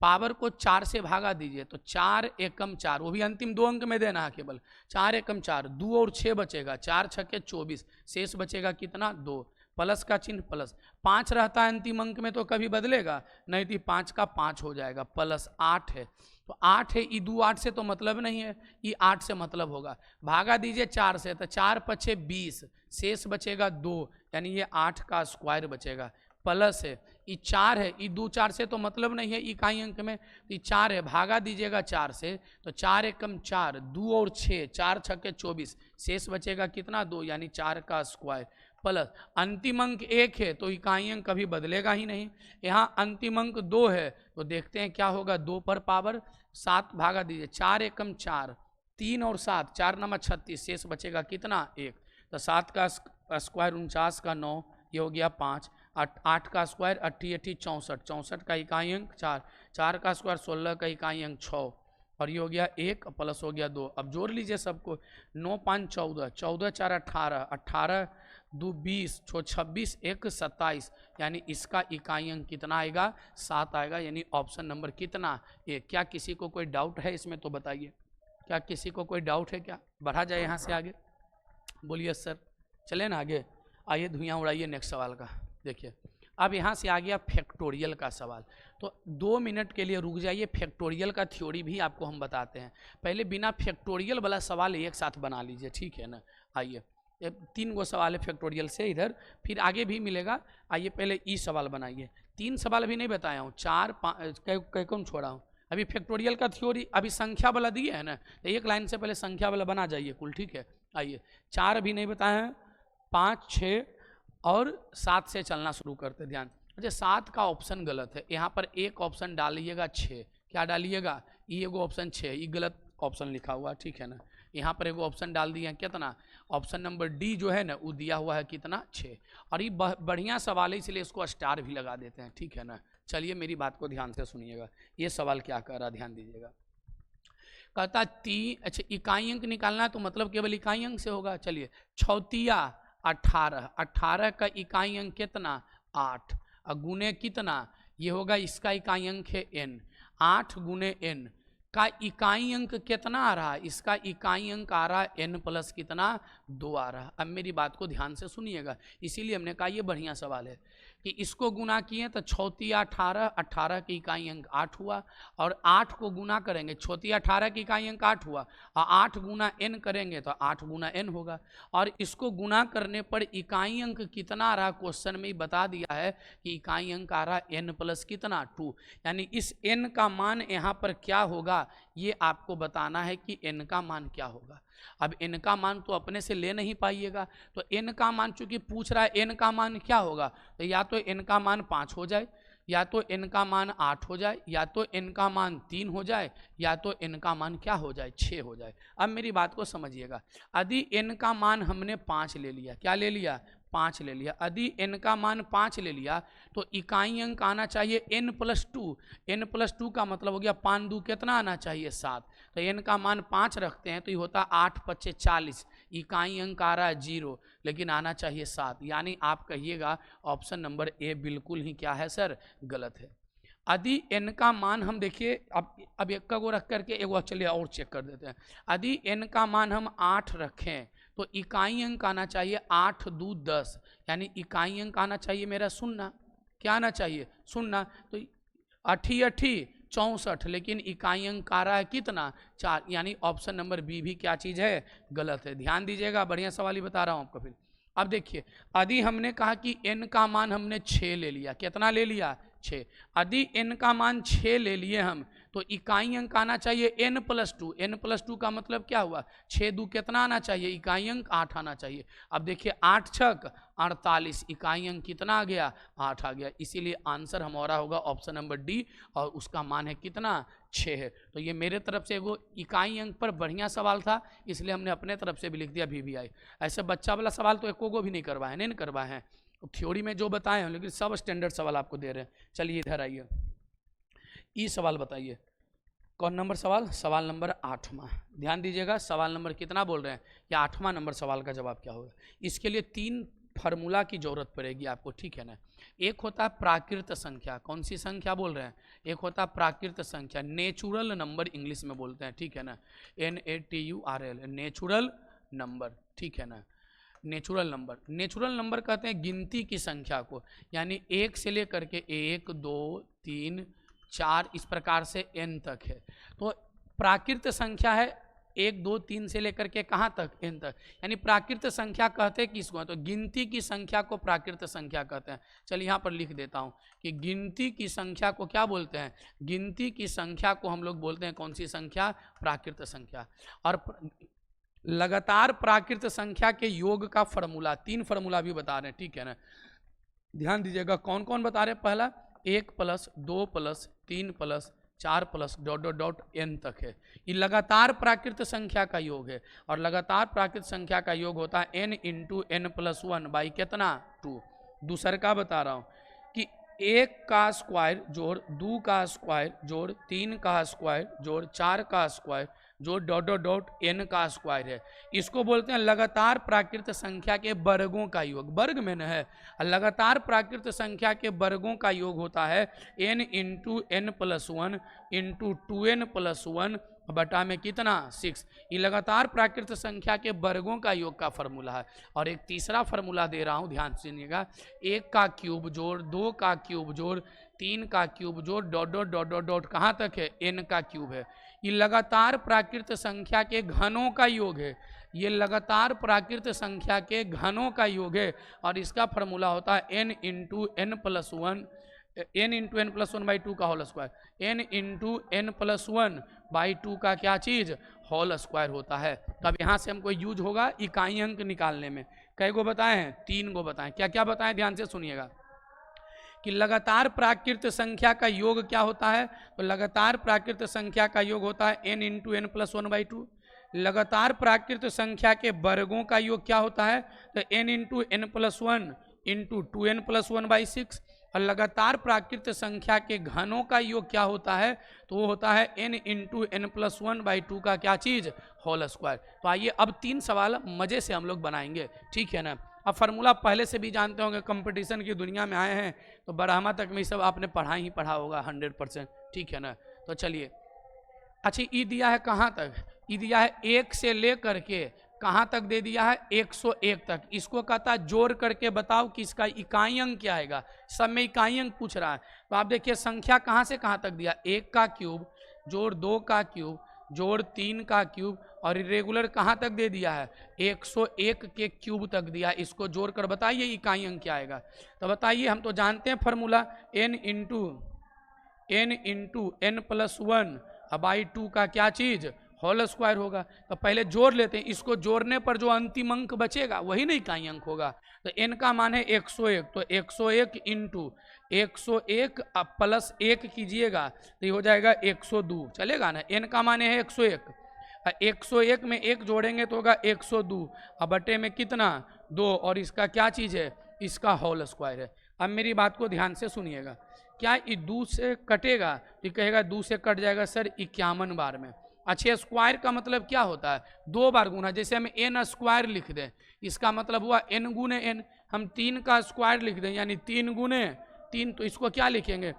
पावर को 4 से भागा दीजिए तो 4 एकम 4, वो भी अंतिम 2 अंक में देना है केवल। 4 एकम 4, 2 और 6 बचेगा, 4 छक्के 24, शेष बचेगा कितना? 2, प्लस का चिन्ह प्लस। 5 रहता है अंतिम अंक में तो कभी बदलेगा नहीं, तो 5 का 5 हो जाएगा, प्लस 8 है, तो 8 है, ये 2 8 से तो मतलब नहीं है, ये 8 से मतलब होगा। भागा दीजिए 4 से तो 4 पछे 20, शेष बचेगा 2, यानी ये 8 का स्क्वायर बचेगा, प्लस है, ये 4 है, ये 2 4 से तो मतलब नहीं है इकाई अंक में, तो ये 4 है, भागा दीजिएगा 4 से तो 4 एकम 4, 2 और 6, 4 छक्के 24, शेष बचेगा कितना? 2, यानी 4 का स्क्वायर, प्लस अंतिम अंक 1 है तो इकाई अंक कभी बदलेगा ही नहीं। यहाँ अंतिम अंक 2 है तो देखते हैं क्या होगा। 2 पर पावर 7 भागा दीजिए, 4 एकम 4, 3 और 7, 4 नमा 36, शेष बचेगा कितना? 1। तो 7 का स्क्वायर 49 का 9, ये हो गया 5, 8 का स्क्वायर 80 80 64, 64 का इकाई अंक 4, 4 का स्क्वायर 16 का इकाई अंक 6, और ये हो गया 1 प्लस हो गया 2। अब जोड़ लीजिए सबको, 9 5 14, 14 4 18, 18 2 20, 26, 1 27, यानी इसका इकाई अंक कितना आएगा? 7 आएगा, यानी ऑप्शन नंबर कितना? 1। क्या किसी को कोई डाउट है इसमें तो बताइए, क्या किसी को कोई डाउट है क्या? बढ़ा जाए यहाँ से आगे, बोलिए सर। चले ना आगे, आइए धुआं उड़ाइए नेक्स्ट सवाल का। देखिए अब यहाँ से आ गया फैक्टोरियल का सवाल, तो 2 मिनट के लिए रुक जाइए, फैक्टोरियल का थ्योरी भी आपको हम बताते हैं। पहले बिना फैक्टोरियल वाला सवाल एक साथ बना लीजिए, ठीक है ना? आइए 3 गो सवाल है फैक्टोरियल से इधर, फिर आगे भी मिलेगा। आइए पहले ई सवाल बनाइए। 3 सवाल अभी नहीं बताया हूँ, 4 5 कौन छोड़ा हूँ अभी। फैक्टोरियल का थ्योरी अभी संख्या वाला दिए है ना, तो एक लाइन से पहले संख्या वाला बना जाइए कुल, ठीक है? आइए 4 अभी नहीं बताए हैं, 5 6 और 7 से चलना शुरू करते। ध्यान, अच्छा 7 का ऑप्शन गलत है, यहाँ पर एक ऑप्शन डालिएगा 6। क्या डालिएगा? ये एगो ऑप्शन 6, ये गलत ऑप्शन लिखा हुआ, ठीक है ना? यहाँ पर एगो ऑप्शन डाल दिया कितना? ऑप्शन नंबर डी जो है ना वो दिया हुआ है कितना? 6। और ये बढ़िया सवाल है इसलिए इसको स्टार भी लगा देते हैं, ठीक है ना? चलिए मेरी बात को ध्यान से सुनिएगा, ये सवाल क्या कर रहा, ध्यान दीजिएगा। कहता 3, अच्छा इकाई अंक निकालना है तो मतलब केवल इकाई अंक से होगा। चलिए 6 18, 18 का इकाई अंक कितना? 8, और गुने कितना? ये होगा इसका इकाई अंक है n, 8 गुने n का इकाई अंक कितना आ रहा है? इसका इकाई अंक आ रहा है n प्लस कितना? 2 आ रहा है। अब मेरी बात को ध्यान से सुनिएगा, इसीलिए हमने कहा ये बढ़िया सवाल है कि इसको गुना किए तो 6 18, 18 की इकाई अंक 8 हुआ, और 8 को गुना करेंगे, 6 18 की इकाई अंक 8 हुआ, और 8 गुना n करेंगे तो 8 गुना n होगा, और इसको गुना करने पर इकाई अंक कितना आ रहा? क्वेश्चन में ही बता दिया है कि इकाई अंक आ रहा n प्लस कितना? 2, यानी इस n का मान यहाँ पर क्या होगा? होगा, ये आपको बताना है कि n का मान क्या होगा। अब n का मान तो अपने से ले नहीं पाइएगा, तो n का मान चूंकि पूछ रहा है n का मान क्या होगा, तो या तो n का मान 5 हो जाए, या तो n का मान 8 हो जाए, या तो n का मान 3 हो जाए, या तो n का मान क्या हो जाए 6 हो जाए। अब मेरी बात को समझिएगा, यदि n का मान हमने 5 ले लिया, क्या ले लिया 5 ले लिया, यदि n का मान 5 ले लिया तो इकाई अंक आना चाहिए n+2। n+2 का मतलब हो गया 5 दूँ कितना आना चाहिए 7, तो n का मान 5 रखते हैं तो ये होता 8 × 40, इकाई अंक आ रहा है 0, लेकिन आना चाहिए 7, यानी आप कहिएगा ऑप्शन नंबर ए बिल्कुल ही क्या है सर, गलत है। यदि n का मान हम देखिए, अब एक को रख करके एक बार चलिए और चेक कर देते हैं। यदि n का मान हम 8 रखें तो इकाई अंक आना चाहिए 8 दूँ 10, यानी इकाई अंक आना चाहिए मेरा 0, क्या आना चाहिए 0, तो 8 64, लेकिन इकाई अंक आ रहा है कितना 4, यानी ऑप्शन नंबर बी भी क्या चीज़ है, गलत है। ध्यान दीजिएगा, बढ़िया सवाल ही बता रहा हूँ आपको। फिर अब देखिए, यदि हमने कहा कि n का मान हमने 6 ले लिया, कितना ले लिया 6, यदि n का मान 6 ले लिए हम तो इकाई अंक आना चाहिए n+2। n+2 का मतलब क्या हुआ, 6 दूँ कितना आना चाहिए, इकाई अंक 8 आना चाहिए। अब देखिए 8 × 48, इकाई अंक कितना आ गया 8 आ गया, इसीलिए आंसर हमारा होगा ऑप्शन नंबर डी, और उसका मान है कितना 6 है। तो ये मेरे तरफ से वो इकाई अंक पर बढ़िया सवाल था, इसलिए हमने अपने तरफ से भी लिख दिया VVI। ऐसे बच्चा वाला सवाल तो एको को भी नहीं करवाए, नहीं करवाए हैं, थ्योरी में जो बताए हैं, लेकिन सब स्टैंडर्ड सवाल आपको दे रहे हैं। चलिए इधर आइए, ई सवाल बताइए, कौन नंबर सवाल, सवाल नंबर 8वां। ध्यान दीजिएगा, सवाल नंबर कितना बोल रहे हैं, या 8वां नंबर सवाल का जवाब क्या होगा। इसके लिए 3 फार्मूला की जरूरत पड़ेगी आपको, ठीक है ना। एक होता है प्राकृत संख्या, कौन सी संख्या बोल रहे हैं, एक होता है प्राकृत संख्या, नेचुरल नंबर इंग्लिश में बोलते हैं, ठीक है ना, NATURL, नेचुरल नंबर, ठीक है ना। नेचुरल नंबर, नेचुरल नंबर कहते हैं गिनती की संख्या को, यानी 1 से लेकर के 1 2 3 4 इस प्रकार से n तक है। तो प्राकृत संख्या है 1 2 3 से लेकर के कहाँ तक, n तक, यानी प्राकृत संख्या कहते हैं किसको, तो गिनती की संख्या को प्राकृत संख्या कहते हैं। चलिए यहाँ पर लिख देता हूँ कि गिनती की संख्या को क्या बोलते हैं, गिनती की संख्या को हम लोग बोलते हैं कौन सी संख्या, प्राकृत संख्या। और लगातार प्राकृत संख्या के योग का फॉर्मूला, 3 फार्मूला भी बता रहे हैं, ठीक है ना। ध्यान दीजिएगा, कौन कौन बता रहे हैं, पहला 1 + 2 + 3 + 4 + ... n तक है, ये लगातार प्राकृत संख्या का योग है। और लगातार प्राकृत संख्या का योग होता है n × n+1 बाई कितना 2। दूसर का बता रहा हूँ कि 1 का स्क्वायर जोड़ 2 का स्क्वायर जोड़ 3 का स्क्वायर जोड़ 4 का स्क्वायर जो ... n का स्क्वायर है, इसको बोलते हैं लगातार प्राकृत संख्या के वर्गों का योग, वर्ग में न है। लगातार प्राकृत संख्या के वर्गों का योग होता है n × n+1 × 2n+1 बटा में कितना 6, ये लगातार प्राकृत संख्या के वर्गों का योग का फॉर्मूला है। और एक तीसरा फार्मूला दे रहा हूँ, ध्यान सुनिएगा, 1 का क्यूब जोड़ 2 का क्यूब जोड़ 3 का क्यूब जोड़ ... कहाँ तक है, n का क्यूब है। ये लगातार प्राकृत संख्या के घनों का योग है, ये लगातार प्राकृत संख्या के घनों का योग है। और इसका फार्मूला होता है n × n+1 n×n+1/2 का होल स्क्वायर, n × n+1/2 का क्या चीज, होल स्क्वायर होता है। तब यहाँ से हमको यूज होगा इकाई अंक निकालने में। कई गो बताए हैं, 3 गो बताएं। क्या क्या बताएं, ध्यान से सुनिएगा कि लगातार प्राकृत संख्या का योग क्या होता है, तो लगातार प्राकृत संख्या का योग होता है n × n+1/2। लगातार प्राकृत संख्या के वर्गों का योग क्या होता है, तो n × n+1 × 2n+1/6। और लगातार प्राकृत संख्या के घनों का योग क्या होता है, तो वो होता है n × n+1/2 का क्या चीज, होल स्क्वायर। तो आइए अब 3 सवाल मजे से हम लोग बनाएंगे, ठीक है ना। अब फार्मूला पहले से भी जानते होंगे, कंपटीशन की दुनिया में आए हैं तो बरहमा तक में सब आपने पढ़ा ही पढ़ा होगा 100%, ठीक है ना। तो चलिए, अच्छा ई दिया है कहाँ तक, ई दिया है 1 से लेकर के कहाँ तक दे दिया है 101 तक। इसको कहता है जोड़ करके बताओ कि इसका इकाई अंक क्या आएगा, सब में इकाई अंक पूछ रहा है। तो आप देखिए संख्या कहाँ से कहाँ तक दिया, 1 का क्यूब जोड़ 2 का क्यूब जोड़ 3 का क्यूब, और इरेगुलर कहाँ तक दे दिया है 101 के क्यूब तक दिया। इसको जोड़कर बताइए इकाई अंक क्या आएगा। तो बताइए, हम तो जानते हैं फार्मूला n × n+1 अब बाई 2 का क्या चीज़, होल स्क्वायर होगा। तो पहले जोड़ लेते हैं, इसको जोड़ने पर जो अंतिम अंक बचेगा वही ना इकाई अंक होगा। तो n का मान है 101, तो 101 इंटू 101 प्लस 1 कीजिएगा तो ये हो जाएगा 102, चलेगा ना। n का मान है 101, 101 में 1 जोड़ेंगे तो होगा 102, अब बटे में कितना 2, और इसका क्या चीज़ है, इसका होल स्क्वायर है। अब मेरी बात को ध्यान से सुनिएगा, क्या ये 2 से कटेगा, तो कहेगा 2 से कट जाएगा सर 51 बार में। अच्छा, स्क्वायर का मतलब क्या होता है, 2 बार गुना, जैसे हम n स्क्वायर लिख दें, इसका मतलब हुआ n गुने n, हम 3 का स्क्वायर लिख दें यानी 3 गुने 3, तो इसको क्या लिखेंगे,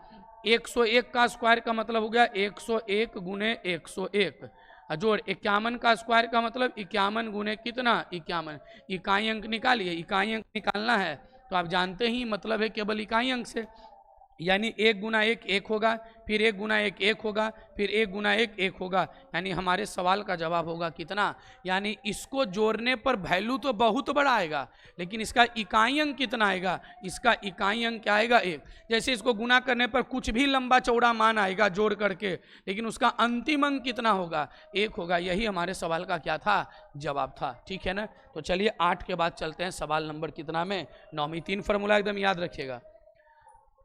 101 का स्क्वायर का मतलब हो गया 101 गुने 101, जोड़ 51 का स्क्वायर का मतलब 51 गुने कितना 51, इकाई अंक निकालिए। इकाई अंक निकालना है तो आप जानते ही मतलब है केवल इकाई अंक से, यानी 1 गुना 1 1 होगा, फिर 1 गुना 1 1 होगा, फिर 1 गुना 1 1 होगा, यानी हमारे सवाल का जवाब होगा कितना, यानी इसको जोड़ने पर वैल्यू तो बहुत बड़ा आएगा लेकिन इसका इकाई अंक कितना आएगा, इसका इकाई अंक क्या आएगा 1। जैसे इसको गुना करने पर कुछ भी लंबा चौड़ा मान आएगा जोड़ करके, लेकिन उसका अंतिम अंक कितना होगा 1 होगा। यही हमारे सवाल का क्या था, जवाब था। ठीक है ना। तो चलिए 8 के बाद चलते हैं सवाल नंबर कितना में, 9वीं। 3 फार्मूला एकदम याद रखिएगा।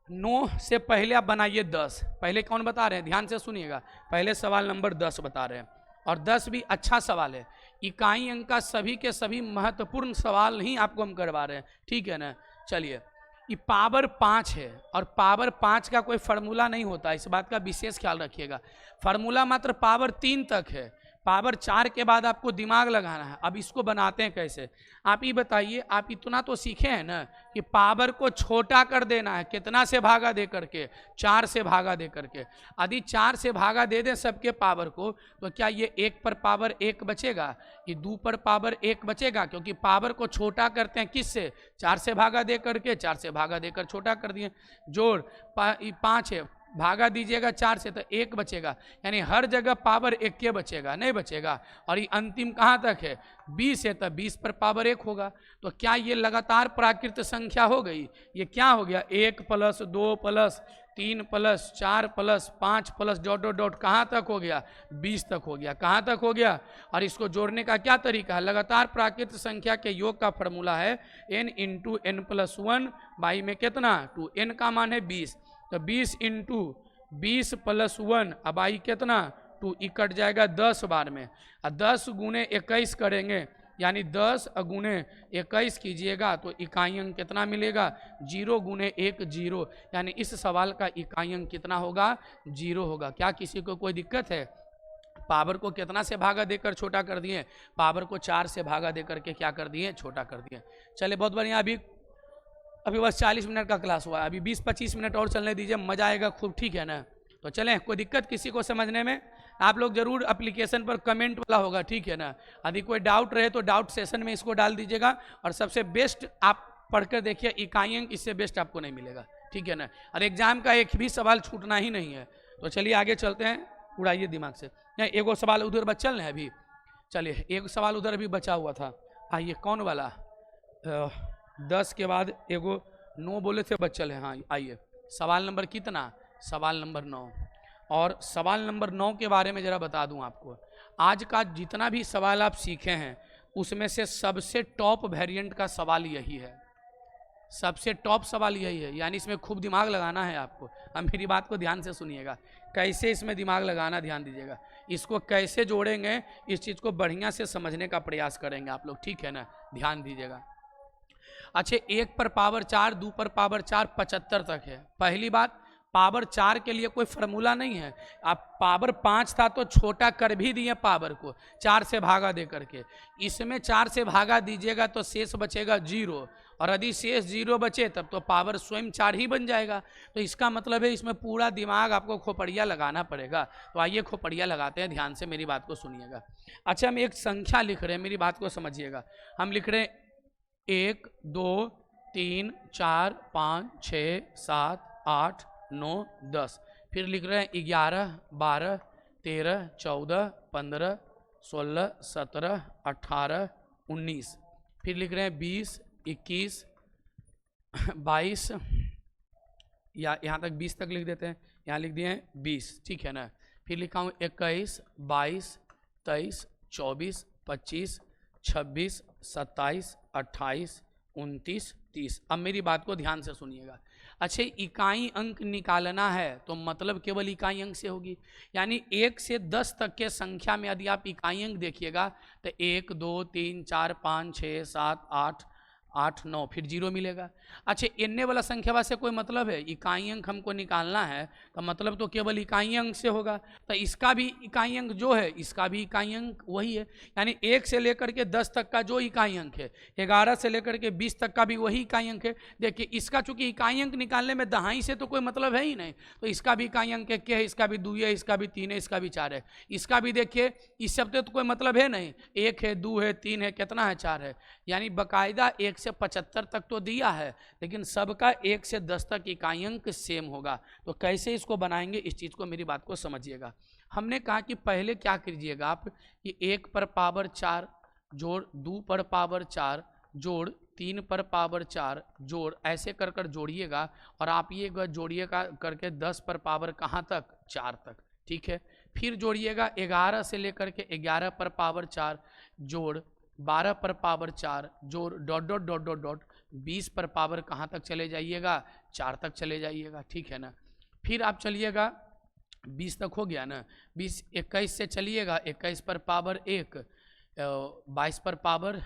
9 से पहले आप बनाइए 10, पहले कौन बता रहे हैं, ध्यान से सुनिएगा, पहले सवाल नंबर 10 बता रहे हैं, और 10 भी अच्छा सवाल है, इकाई अंक का सभी के सभी महत्वपूर्ण सवाल ही आपको हम करवा रहे हैं। ठीक है ना। चलिए, ये पावर 5 है और पावर 5 का कोई फार्मूला नहीं होता, इस बात का विशेष ख्याल रखिएगा। फार्मूला मात्र पावर 3 तक है, पावर 4 के बाद आपको दिमाग लगाना है। अब इसको बनाते हैं कैसे, आप ये बताइए, आप इतना तो सीखे हैं ना कि पावर को छोटा कर देना है, कितना से भागा दे करके, 4 से भागा दे करके। यदि 4 से भागा दे दें सबके पावर को, तो क्या ये 1 पर पावर 1 बचेगा, ये 2 पर पावर 1 बचेगा, क्योंकि पावर को छोटा करते हैं किससे, 4 से भागा दे करके, 4 से भागा देकर छोटा कर दिए। जोड़ 5 है, भागा दीजिएगा 4 से तो 1 बचेगा, यानी हर जगह पावर 1 के बचेगा, नहीं बचेगा। और ये अंतिम कहाँ तक है, 20 है, तो 20 पर पावर 1 होगा। तो क्या ये लगातार प्राकृत संख्या हो गई, ये क्या हो गया, 1 plus 2 plus 3 plus 4 plus 5 plus dot dot dot कहाँ तक हो गया, 20 तक हो गया, कहाँ तक हो गया। और इसको जोड़ने का क्या तरीका है, लगातार प्राकृत संख्या के योग का फॉर्मूला है n into n plus 1 by में कितना 2, n का मान है 20, तो 20 इंटू 20 प्लस 1, अब आई कितना 2, कट जाएगा 10 बार में, और 10 गुने 21 करेंगे, यानी 10 गुने 21 कीजिएगा तो इकाई अंक कितना मिलेगा, 0 गुने 1 0, यानी इस सवाल का इकाई अंक कितना होगा, 0 होगा। क्या किसी को कोई दिक्कत है, पावर को कितना से भागा देकर छोटा कर दिए, पावर को 4 से भागा देकर के क्या कर दिए, छोटा कर दिए। चले बहुत बढ़िया। अभी बस 40 मिनट का क्लास हुआ, अभी 20-25 मिनट और चलने दीजिए, मजा आएगा खूब। ठीक है ना। तो चलें, कोई दिक्कत किसी को समझने में, आप लोग जरूर एप्लीकेशन पर कमेंट वाला होगा। ठीक है ना। यदि कोई डाउट रहे तो डाउट सेशन में इसको डाल दीजिएगा, और सबसे बेस्ट आप पढ़कर देखिए, इकाई अंक इससे बेस्ट आपको नहीं मिलेगा। ठीक है ना। और एग्जाम का एक भी सवाल छूटना ही नहीं है। तो चलिए आगे चलते हैं, उड़ाइए दिमाग से। नहीं, एगो सवाल उधर बचल है अभी, चलिए एक सवाल उधर अभी बचा हुआ था, आइए कौन वाला, 10 के बाद एगो 9 बोले थे बच्चल है। हाँ आइए, सवाल नंबर कितना, सवाल नंबर 9। और सवाल नंबर 9 के बारे में ज़रा बता दूं आपको, आज का जितना भी सवाल आप सीखे हैं उसमें से सबसे टॉप वेरिएंट का सवाल यही है, सबसे टॉप सवाल यही है, यानी इसमें खूब दिमाग लगाना है आपको। अब मेरी बात को ध्यान से सुनिएगा, कैसे इसमें दिमाग लगाना ध्यान दीजिएगा, इसको कैसे जोड़ेंगे इस चीज़ को बढ़िया से समझने का प्रयास करेंगे आप लोग। ठीक है ना, ध्यान दीजिएगा। अच्छा, 1 पर पावर 4, 2 पर पावर 4, 75 तक है। पहली बात, पावर 4 के लिए कोई फार्मूला नहीं है, आप पावर 5 था तो छोटा कर भी दिए पावर को 4 से भागा दे करके, इसमें 4 से भागा दीजिएगा तो शेष बचेगा 0, और यदि शेष 0 बचे तब तो पावर स्वयं 4 ही बन जाएगा। तो इसका मतलब है इसमें पूरा दिमाग आपको खोपड़िया लगाना पड़ेगा। तो आइए खोपड़िया लगाते हैं, ध्यान से मेरी बात को सुनिएगा। अच्छा, हम एक संख्या लिख रहे हैं, मेरी बात को समझिएगा। हम लिख रहे हैं 1 2 3 4 5 6 7 8 9 10, फिर लिख रहे हैं 11 12 13 14 15 16 17 18 19, फिर लिख रहे हैं 20 21 22, या यहाँ तक 20 तक लिख देते हैं, यहाँ लिख दिए हैं 20। ठीक है ना। फिर लिखा हूँ 21, 22, 23, 24, 25, 26, 27, 28, 29, 30। अब मेरी बात को ध्यान से सुनिएगा। अच्छा, इकाई अंक निकालना है तो मतलब केवल इकाई अंक से होगी, यानी 1 से 10 तक के संख्या में यदि आप इकाई अंक देखिएगा तो 1, 2, 3, 4, 5, 6, 7, 8, 8, 9, फिर 0 मिलेगा। अच्छा, इनने वाला संख्या से कोई मतलब है? इकाई अंक हमको निकालना है तो मतलब तो केवल इकाई अंक से होगा, तो इसका भी इकाई अंक जो है इसका भी इकाई अंक वही है, यानी 1 से लेकर के 10 तक का जो इकाई अंक है, 11 से लेकर के 20 तक का भी वही इकाई अंक है। देखिए, इसका चूंकि इकाई अंक निकालने में दहाई से तो कोई मतलब है ही नहीं, तो इसका भी इकाई अंक 1 है, इसका भी 2 है, इसका भी 3 है, इसका भी 4 है। इसका भी देखिए, इस सब से तो कोई मतलब है नहीं, 1 है, 2 है, 3 है, कितना है, 4 है, यानी बाकायदा 1 से 75 तक तो दिया है, लेकिन सबका 1 से 10 तक इकाई अंक सेम होगा। तो कैसे इसको बनाएंगे, इस चीज़ को, मेरी बात को समझिएगा। हमने कहा कि पहले क्या कीजिएगा आप कि 1 पर पावर 4 जोड़ 2 पर पावर 4 जोड़ 3 पर पावर 4 जोड़, ऐसे कर कर जोड़िएगा, और आप ये जोड़िएगा करके 10 पर पावर कहाँ तक, 4 तक, ठीक है। फिर जोड़िएगा 11 से लेकर के 11 पर पावर 4 जोड़ 12 पर पावर 4 जोड़ dot dot dot dot dot 20 पर पावर कहाँ तक चले जाइएगा, 4 तक चले जाइएगा, ठीक है ना। फिर आप चलिएगा 20 तक हो गया ना, 20, 21 से चलिएगा 21 पर पावर 1, 22 पर पावर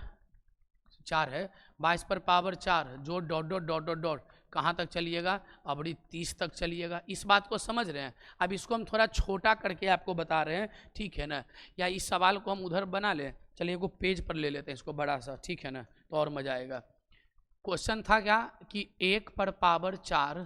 4 है, 22 पर पावर 4 जो dot dot dot dot dot कहाँ तक चलिएगा, अबड़ी 30 तक चलिएगा। इस बात को समझ रहे हैं? अब इसको हम थोड़ा छोटा करके आपको बता रहे हैं, ठीक है ना, या इस सवाल को हम उधर बना लें, चलिए को पेज पर ले लेते हैं इसको बड़ा सा, ठीक है ना, तो और मजा आएगा। क्वेश्चन था क्या कि 1 पर पावर 4,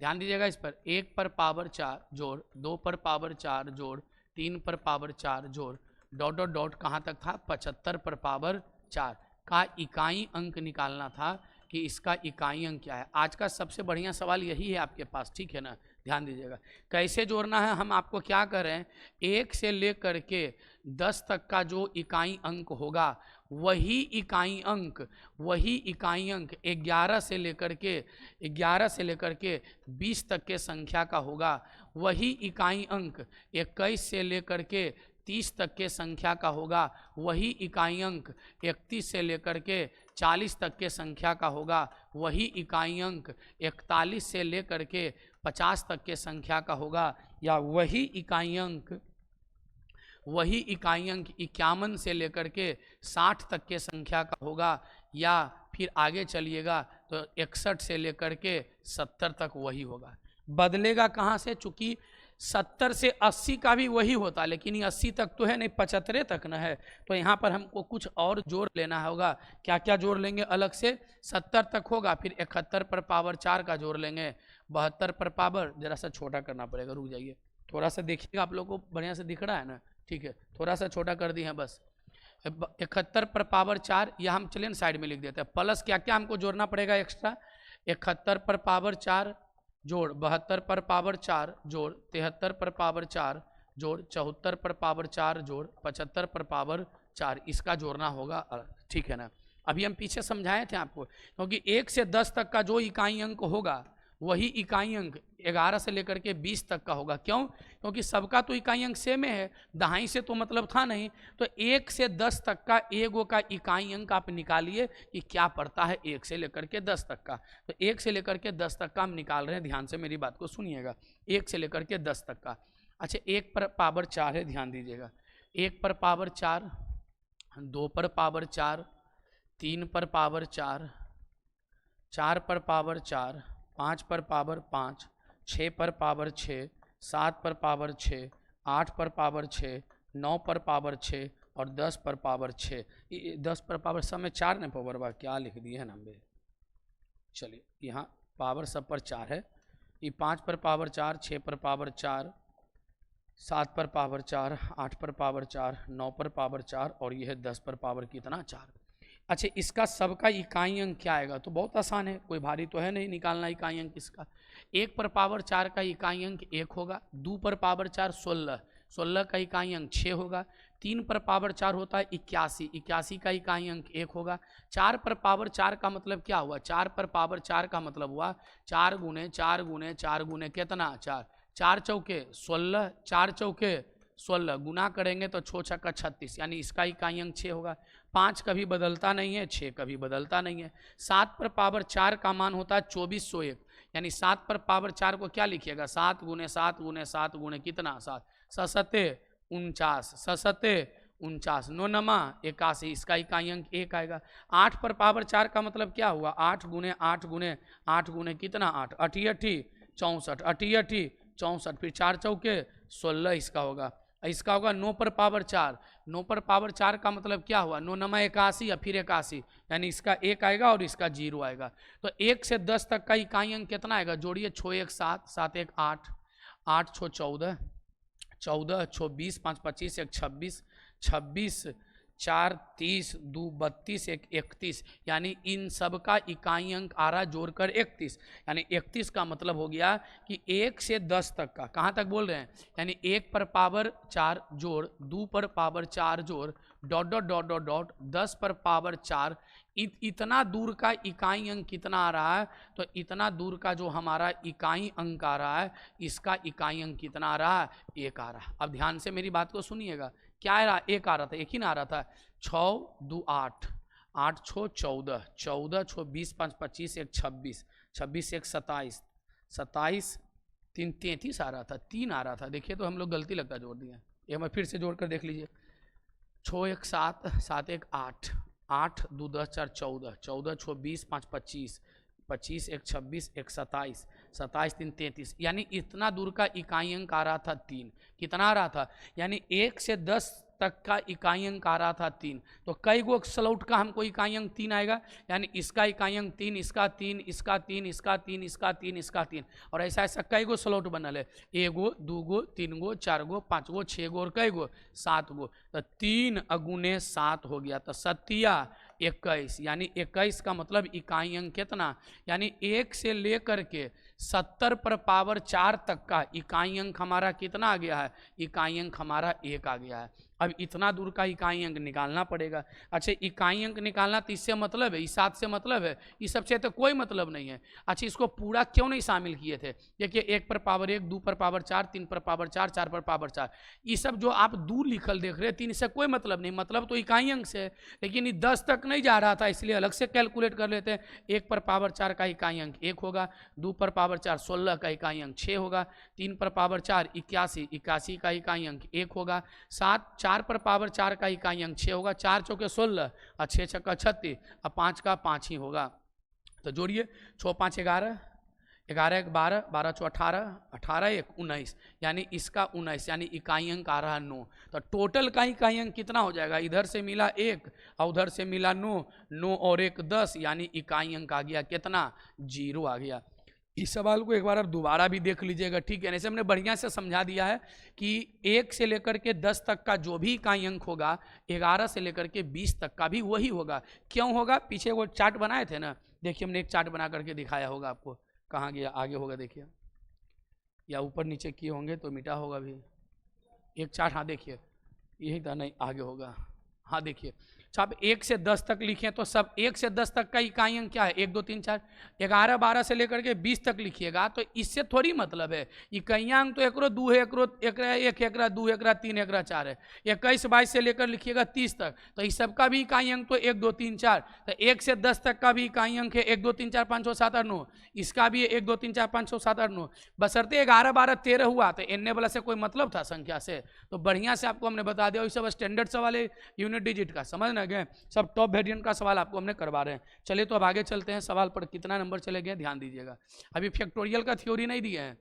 ध्यान दीजिएगा इस पर, 1 पर पावर 4 जोड़ 2 पर पावर 4 जोड़ 3 पर पावर 4 जोड़ डॉट डॉट डॉट कहाँ तक था, 75 पर पावर 4 का इकाई अंक निकालना था कि इसका इकाई अंक क्या है। आज का सबसे बढ़िया सवाल यही है आपके पास, ठीक है ना, ध्यान दीजिएगा। कैसे जोड़ना है, हम आपको क्या करें, 1 से लेकर के 10 तक का जो इकाई अंक होगा वही इकाई अंक 11 से लेकर के 20 तक के संख्या का होगा, वही इकाई अंक 21 से लेकर के 30 तक के संख्या का होगा, वही इकाई अंक 31 से लेकर के 40 तक के संख्या का होगा, वही इकाई अंक 41 से लेकर के 50 तक के संख्या का होगा, या वही इकाई अंक 51 से लेकर के 60 तक के संख्या का होगा, या फिर आगे चलिएगा तो 61 से लेकर के 70 तक वही होगा। बदलेगा कहाँ से, चूंकि 70 से 80 का भी वही होता, लेकिन ये 80 तक तो है नहीं, 75 तक न है, तो यहाँ पर हमको कुछ और जोड़ लेना होगा। क्या क्या जोड़ लेंगे अलग से, 70 तक होगा, फिर 71 पर पावर 4 का जोड़ लेंगे, 72 पर पावर, जरा सा छोटा करना पड़ेगा, रुक जाइए, थोड़ा सा देखिएगा, आप लोग को बढ़िया से दिख रहा है ना, ठीक है, थोड़ा सा छोटा कर दी है बस। 71 पर पावर 4, यह हम चलिए साइड में लिख देते हैं, प्लस क्या क्या हमको जोड़ना पड़ेगा एक्स्ट्रा, 71 पर पावर 4 जोड़ 72 पर पावर 4 जोड़ 73 पर पावर 4 जोड़ 74 पर पावर 4 जोड़ 75 पर पावर 4, इसका जोड़ना होगा, ठीक है ना। अभी हम पीछे समझाए थे आपको, क्योंकि 1 से 10 तक का जो इकाई अंक होगा वही इकाई अंक 11 से लेकर के 20 तक का होगा। क्यों? क्योंकि सबका तो इकाई अंक सेम है, दहाई से तो मतलब था नहीं, तो 1 से 10 तक का एगो का इकाई अंक आप निकालिए कि क्या पड़ता है 1 से लेकर के 10 तक का। तो 1 से लेकर के 10 तक का हम निकाल रहे हैं, ध्यान से मेरी बात को सुनिएगा, 1 से लेकर के 10 तक का। अच्छा, 1 पर पावर 4 है, ध्यान दीजिएगा, 1 पर पावर 4, 2 पर पावर 4, 3 पर पावर 4, 4 पर पावर 4, 5 पर पावर 5, 6 पर पावर 6, 7 पर पावर 6, 8 पर पावर 6, 9 पर पावर 6 और 10 पर पावर 6। 10 पर पावर सब में 4 ने पावर बा क्या लिख दिए है ना मेरे, चलिए यहाँ पावर सब पर 4 है, ये 5 पर पावर 4, 6 पर पावर 4, 7 पर पावर 4, 8 पर पावर 4, 9 पर पावर 4 और यह है 10 पर पावर कितना 4। अच्छा, इसका सबका इकाई अंक क्या आएगा, तो बहुत आसान है, कोई भारी तो है नहीं निकालना इकाई अंक इसका। 1 पर पावर 4 का इकाई अंक 1 होगा, 2 पर पावर 4 16, 16 का इकाई अंक 6 होगा, 3 पर पावर 4 होता है 81, 81 का इकाई अंक 1 होगा, 4 पर पावर 4 का मतलब क्या हुआ, 4 पर पावर 4 का मतलब हुआ 4 गुने 4 गुने 4 गुने कितना 4, 4 चौके 16, 4 चौके 16, गुना करेंगे तो 6 छक्का 36, यानी इसका इकाई अंक 6 होगा। 5 कभी बदलता नहीं है, 6 कभी बदलता नहीं है। 7 पर पावर 4 का मान होता है 2401, यानी 7 पर पावर 4 को क्या लिखिएगा, 7 गुने 7 गुने 7 गुने कितना 7, 7 49, 7 49, 9 नमा 81, इसका इकाई अंक 1 आएगा। 8 पर पावर 4 का मतलब क्या हुआ, 8 गुने 8 गुने 8 गुने कितना 8, 8 64, 8 64, फिर 4 चौके 16 इसका होगा। इसका होगा 9 पर पावर 4, 9 पर पावर 4 का मतलब क्या हुआ, 9 नमा 81 या फिर 81, यानी इसका 1 आएगा और इसका 0 आएगा। तो 1 से 10 तक का इकाई अंक कितना आएगा, जोड़िए 6 1 7, 7 1 8, 8 6 14, 14 6 20, 5 25, 1 26, 26 4 30, 2 32, 1 31, यानी इन सब का इकाई अंक आ रहा जोड़कर 31, यानी 31 का मतलब हो गया कि 1 से 10 तक का, कहाँ तक बोल रहे हैं, यानी 1 पर पावर 4 जोड़ 2 पर पावर 4 जोड़ dot dot dot dot dot 10 पर पावर 4, इतना दूर का इकाई अंक कितना आ रहा है, तो इतना दूर का जो हमारा इकाई अंक आ रहा है, इसका इकाई अंक कितना आ रहा है, 1 आ रहा है। अब ध्यान से मेरी बात को सुनिएगा, क्या आ रहा, 1 आ रहा था, 1 ही ना आ रहा था। 6 2 8, 8 6 14, 14 6 20, 5 25, 1 26, 26 1 27, 27 3 33 आ रहा था, 3 आ रहा था। देखिए तो हम लोग गलती लगता जोड़ दिए, ये मैं फिर से जोड़ कर देख लीजिए। 6 1 7, 7 1 8, 8 2 10 4 14, 14 6 20, 5 25, 25 1 26, 1 27, 27 3 33, यानी इतना दूर का इकाई अंक आ रहा था 3। कितना आ रहा था, यानी 1 से 10 तक का इकाई अंक आ रहा था 3। तो कई गो स्लॉट का हमको इकाई अंक 3 आएगा, यानी इसका इकाई अंक 3, इसका 3, इसका 3, इसका 3, इसका 3, इसका 3, और ऐसा ऐसा कई गो स्लॉट बनल है, 1 गो 2 गो 3 गो 4 गो 5 गो 6 गो और कई गो 7 गो, तो 3 अगुने 7 हो गया, तो 7 21, यानी 21 का मतलब इकाई अंक कितना, यानी 1 से लेकर के 70 पर पावर 4 तक का इकाई अंक हमारा कितना आ गया है, इकाई अंक हमारा 1 आ गया है। अब इतना दूर का इकाई अंक निकालना पड़ेगा। अच्छा, इकाई अंक निकालना तो इससे मतलब है, इस 7 से मतलब है, इस सबसे तो कोई मतलब नहीं है। अच्छा, इसको पूरा क्यों नहीं शामिल किए थे, देखिए 1 पर पावर 1, 2 पर पावर 4, 3 पर पावर 4, 4 पर पावर 4, ये सब जो आप दूर लिखल देख रहे हैं 3 से कोई मतलब नहीं, मतलब तो इकाई अंक से है, लेकिन ये 10 तक नहीं जा रहा था, इसलिए अलग से कैलकुलेट कर लेते हैं। 1 पर पावर 4 का इकाई अंक 1 होगा, 2 पर पावर 4 16 का इकाई अंक 6 होगा, 3 पर पावर 4 81, 81 का इकाई अंक 1 होगा, 4 पर पावर 4 का इकाई अंक 6 होगा, 4 चौके 16 और 6 छक्का 36 और 5 का 5 ही होगा। तो जोड़िए 6 5 11, 11 1 12, 12 चौ 18, 18 1 19, यानी इसका 19, यानी इकाई अंक आ रहा 9। तो टोटल का इकाई अंक कितना हो जाएगा, इधर से मिला 1 और उधर से मिला 9, 9 और 1 10, यानी इकाई अंक आ गया कितना, 0 आ गया। इस सवाल को एक बार आप दोबारा भी देख लीजिएगा, ठीक है। ऐसे हमने बढ़िया से समझा दिया है कि 1 से लेकर के 10 तक का जो भी इकाई अंक होगा, 11 से लेकर के 20 तक का भी वही होगा। क्यों होगा, पीछे वो चार्ट बनाए थे ना, देखिए हमने एक चार्ट बना करके दिखाया होगा आपको, कहाँ गया, आगे होगा देखिए, या ऊपर नीचे किए होंगे तो मिटा होगा भी एक चार्ट, हाँ देखिए यही था, नहीं आगे होगा, हाँ देखिए। अच्छा, आप 1 से 10 तक लिखें तो सब 1 से 10 तक का इकाई अंक क्या है, 1 2 3 4, 11 12 से लेकर के 20 तक लिखिएगा, तो इससे थोड़ी मतलब है। इकाई अंक तो एकरो 2 है, एकरो 1 एकरा 2 एकरा 3 एकरा 4 है। 21 22 से लेकर लिखिएगा 30 तक, तो इस सब का भी इकाई अंक तो 1 2 3 4, तो 1 से 10 तक का भी इकाई अंक है 1 2 3 4 5 6 7 8 9, इसका भी 1 2 3 4 5 6 7 8 9, बशर्ते 11 12 13 हुआ तो एनने वाला से कोई मतलब था संख्या से, तो बढ़िया से आपको हमने बता दिया। सब स्टैंडर्ड सवाल है, यूनिट डिजिट का, समझ ना गए, सब टॉप वेरिएंट का सवाल आपको हमने करवा रहे हैं। चलिए तो अब आगे चलते हैं, सवाल पर कितना नंबर चले गए ध्यान दीजिएगा। अभी फैक्टोरियल का थ्योरी नहीं दिया है,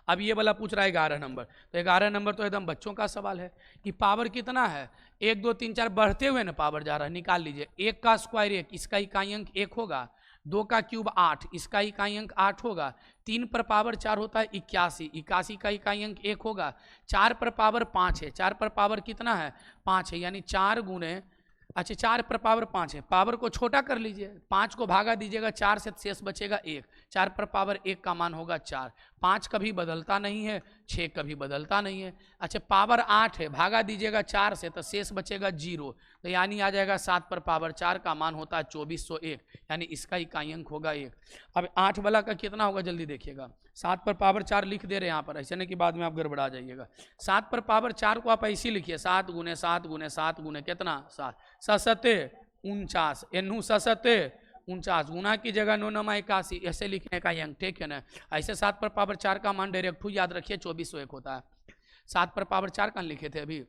अब ये वाला पूछ रहा है 11 नंबर, तो 11 नंबर तो एकदम बच्चों का सवाल है कि पावर कितना है, 1 2 3 4 बढ़ते हुए ना पावर जा रहा है, निकाल लीजिए। 1 का स्क्वायर 1, इसका इकाई अंक 1 होगा, 2 का क्यूब 8, इसका इकाई अंक 8 होगा, 3 पर पावर 4 होता है 81, 81 का इकाई अंक 1 होगा, 4 पर पावर 5 है, 4 पर पावर कितना है 5 है, यानी 4 गुने, अच्छा 4 पर पावर 5 है, पावर को छोटा कर लीजिए, 5 को भागा दीजिएगा 4 से शेष बचेगा 1, 4 पर पावर 1 का मान होगा 4, 5 कभी बदलता नहीं है, 6 कभी बदलता नहीं है। अच्छा पावर 8 है, भागा दीजिएगा 4 से तो शेष बचेगा 0, तो यानी आ जाएगा 7 पर पावर 4 का मान होता है 2401, यानी इसका इकाई अंक होगा 1। अब 8 वाला का कितना होगा जल्दी देखिएगा, 7 पर पावर 4 लिख दे रहे हैं यहाँ पर, ऐसे नहीं कि बाद में आप गड़बड़ा जाइएगा। 7 पर पावर 4 को आप ऐसे लिखिए, 7 गुने 7 गुने 7 गुने कितना 7, 7 49, एनहू 7 49, गुना की जगह 9 9 81, ऐसे लिखने का अंक, ठीक है ना। ऐसे 7 पर पावर 4 का मान डायरेक्ट याद रखिए 2401 होता है। 7 पर पावर 4 का लिखे थे अभी।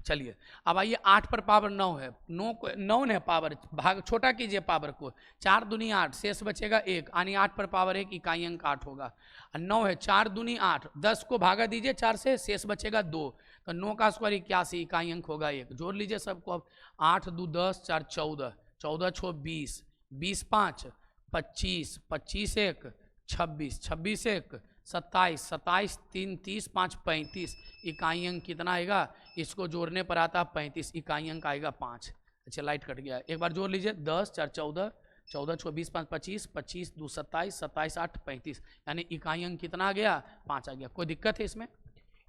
चलिए अब आइए 8 पर पावर 9 है, 9 है पावर, भाग छोटा कीजिए पावर को, 4 दूनी 8, शेष बचेगा 1, यानी 8 पर पावर 1 इकाई अंक 8 होगा। 9 है, 4 दूनी 8, 10 को भागा दीजिए 4 से, शेष बचेगा 2, तो 9 का स्क्वायर 81, इकाई अंक होगा 1। जोड़ लीजिए सबको अब, 8 2 10, 4 14, 14 6 20, 20 5 25, 25 1 26, 26 1 27, 27 3 30, 5 35, इकाई अंक कितना आएगा, इसको जोड़ने पर आता है 35, इकाई अंक आएगा 5। अच्छा लाइट कट गया, एक बार जोड़ लीजिए, 10 4 14, 14 6 20 5 25, 25 2 27, 27 8 35, यानी इकाई अंक कितना आ गया 5 आ गया। कोई दिक्कत है इसमें?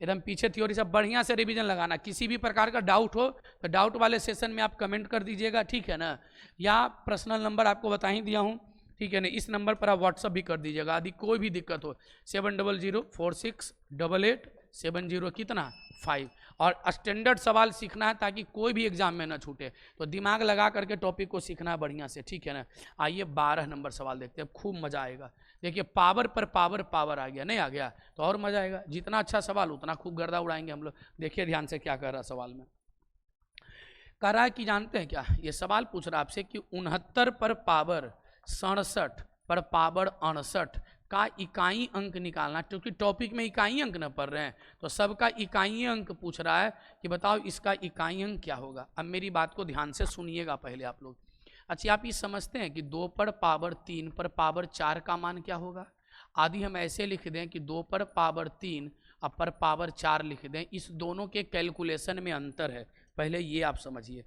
एकदम पीछे थ्योरी सब बढ़िया से रिवीजन लगाना, किसी भी प्रकार का डाउट हो तो डाउट वाले सेशन में आप कमेंट कर दीजिएगा, ठीक है ना, या पर्सनल नंबर आपको बता ही दिया हूँ, ठीक है ना, इस नंबर पर आप व्हाट्सअप भी कर दीजिएगा यदि कोई भी दिक्कत हो, 7004688770 कितना 5। और स्टैंडर्ड सवाल सीखना है ताकि कोई भी एग्जाम में ना छूटे, तो दिमाग लगा करके टॉपिक को सीखना है बढ़िया से, ठीक है ना। आइए 12 नंबर सवाल देखते हैं, खूब मजा आएगा। देखिए पावर पर पावर पावर आ गया, नहीं आ गया तो और मजा आएगा, जितना अच्छा सवाल उतना खूब गर्दा उड़ाएंगे हम लोग। देखिए ध्यान से क्या कर रहा सवाल में, कह रहा है कि जानते हैं क्या, ये सवाल पूछ रहा है आपसे कि 69 पर पावर 67 पर पावर 68 का इकाई अंक निकालना, क्योंकि टॉपिक में इकाई अंक न पढ़ रहे हैं तो सबका इकाई अंक पूछ रहा है कि बताओ इसका इकाई अंक क्या होगा। अब मेरी बात को ध्यान से सुनिएगा पहले आप लोग। अच्छा आप ये समझते हैं कि 2 पर पावर 3 पर पावर 4 का मान क्या होगा? आदि हम ऐसे लिख दें कि 2 पर पावर 3 और पर पावर 4 लिख दें, इस दोनों के कैलकुलेशन में अंतर है, पहले ये आप समझिए।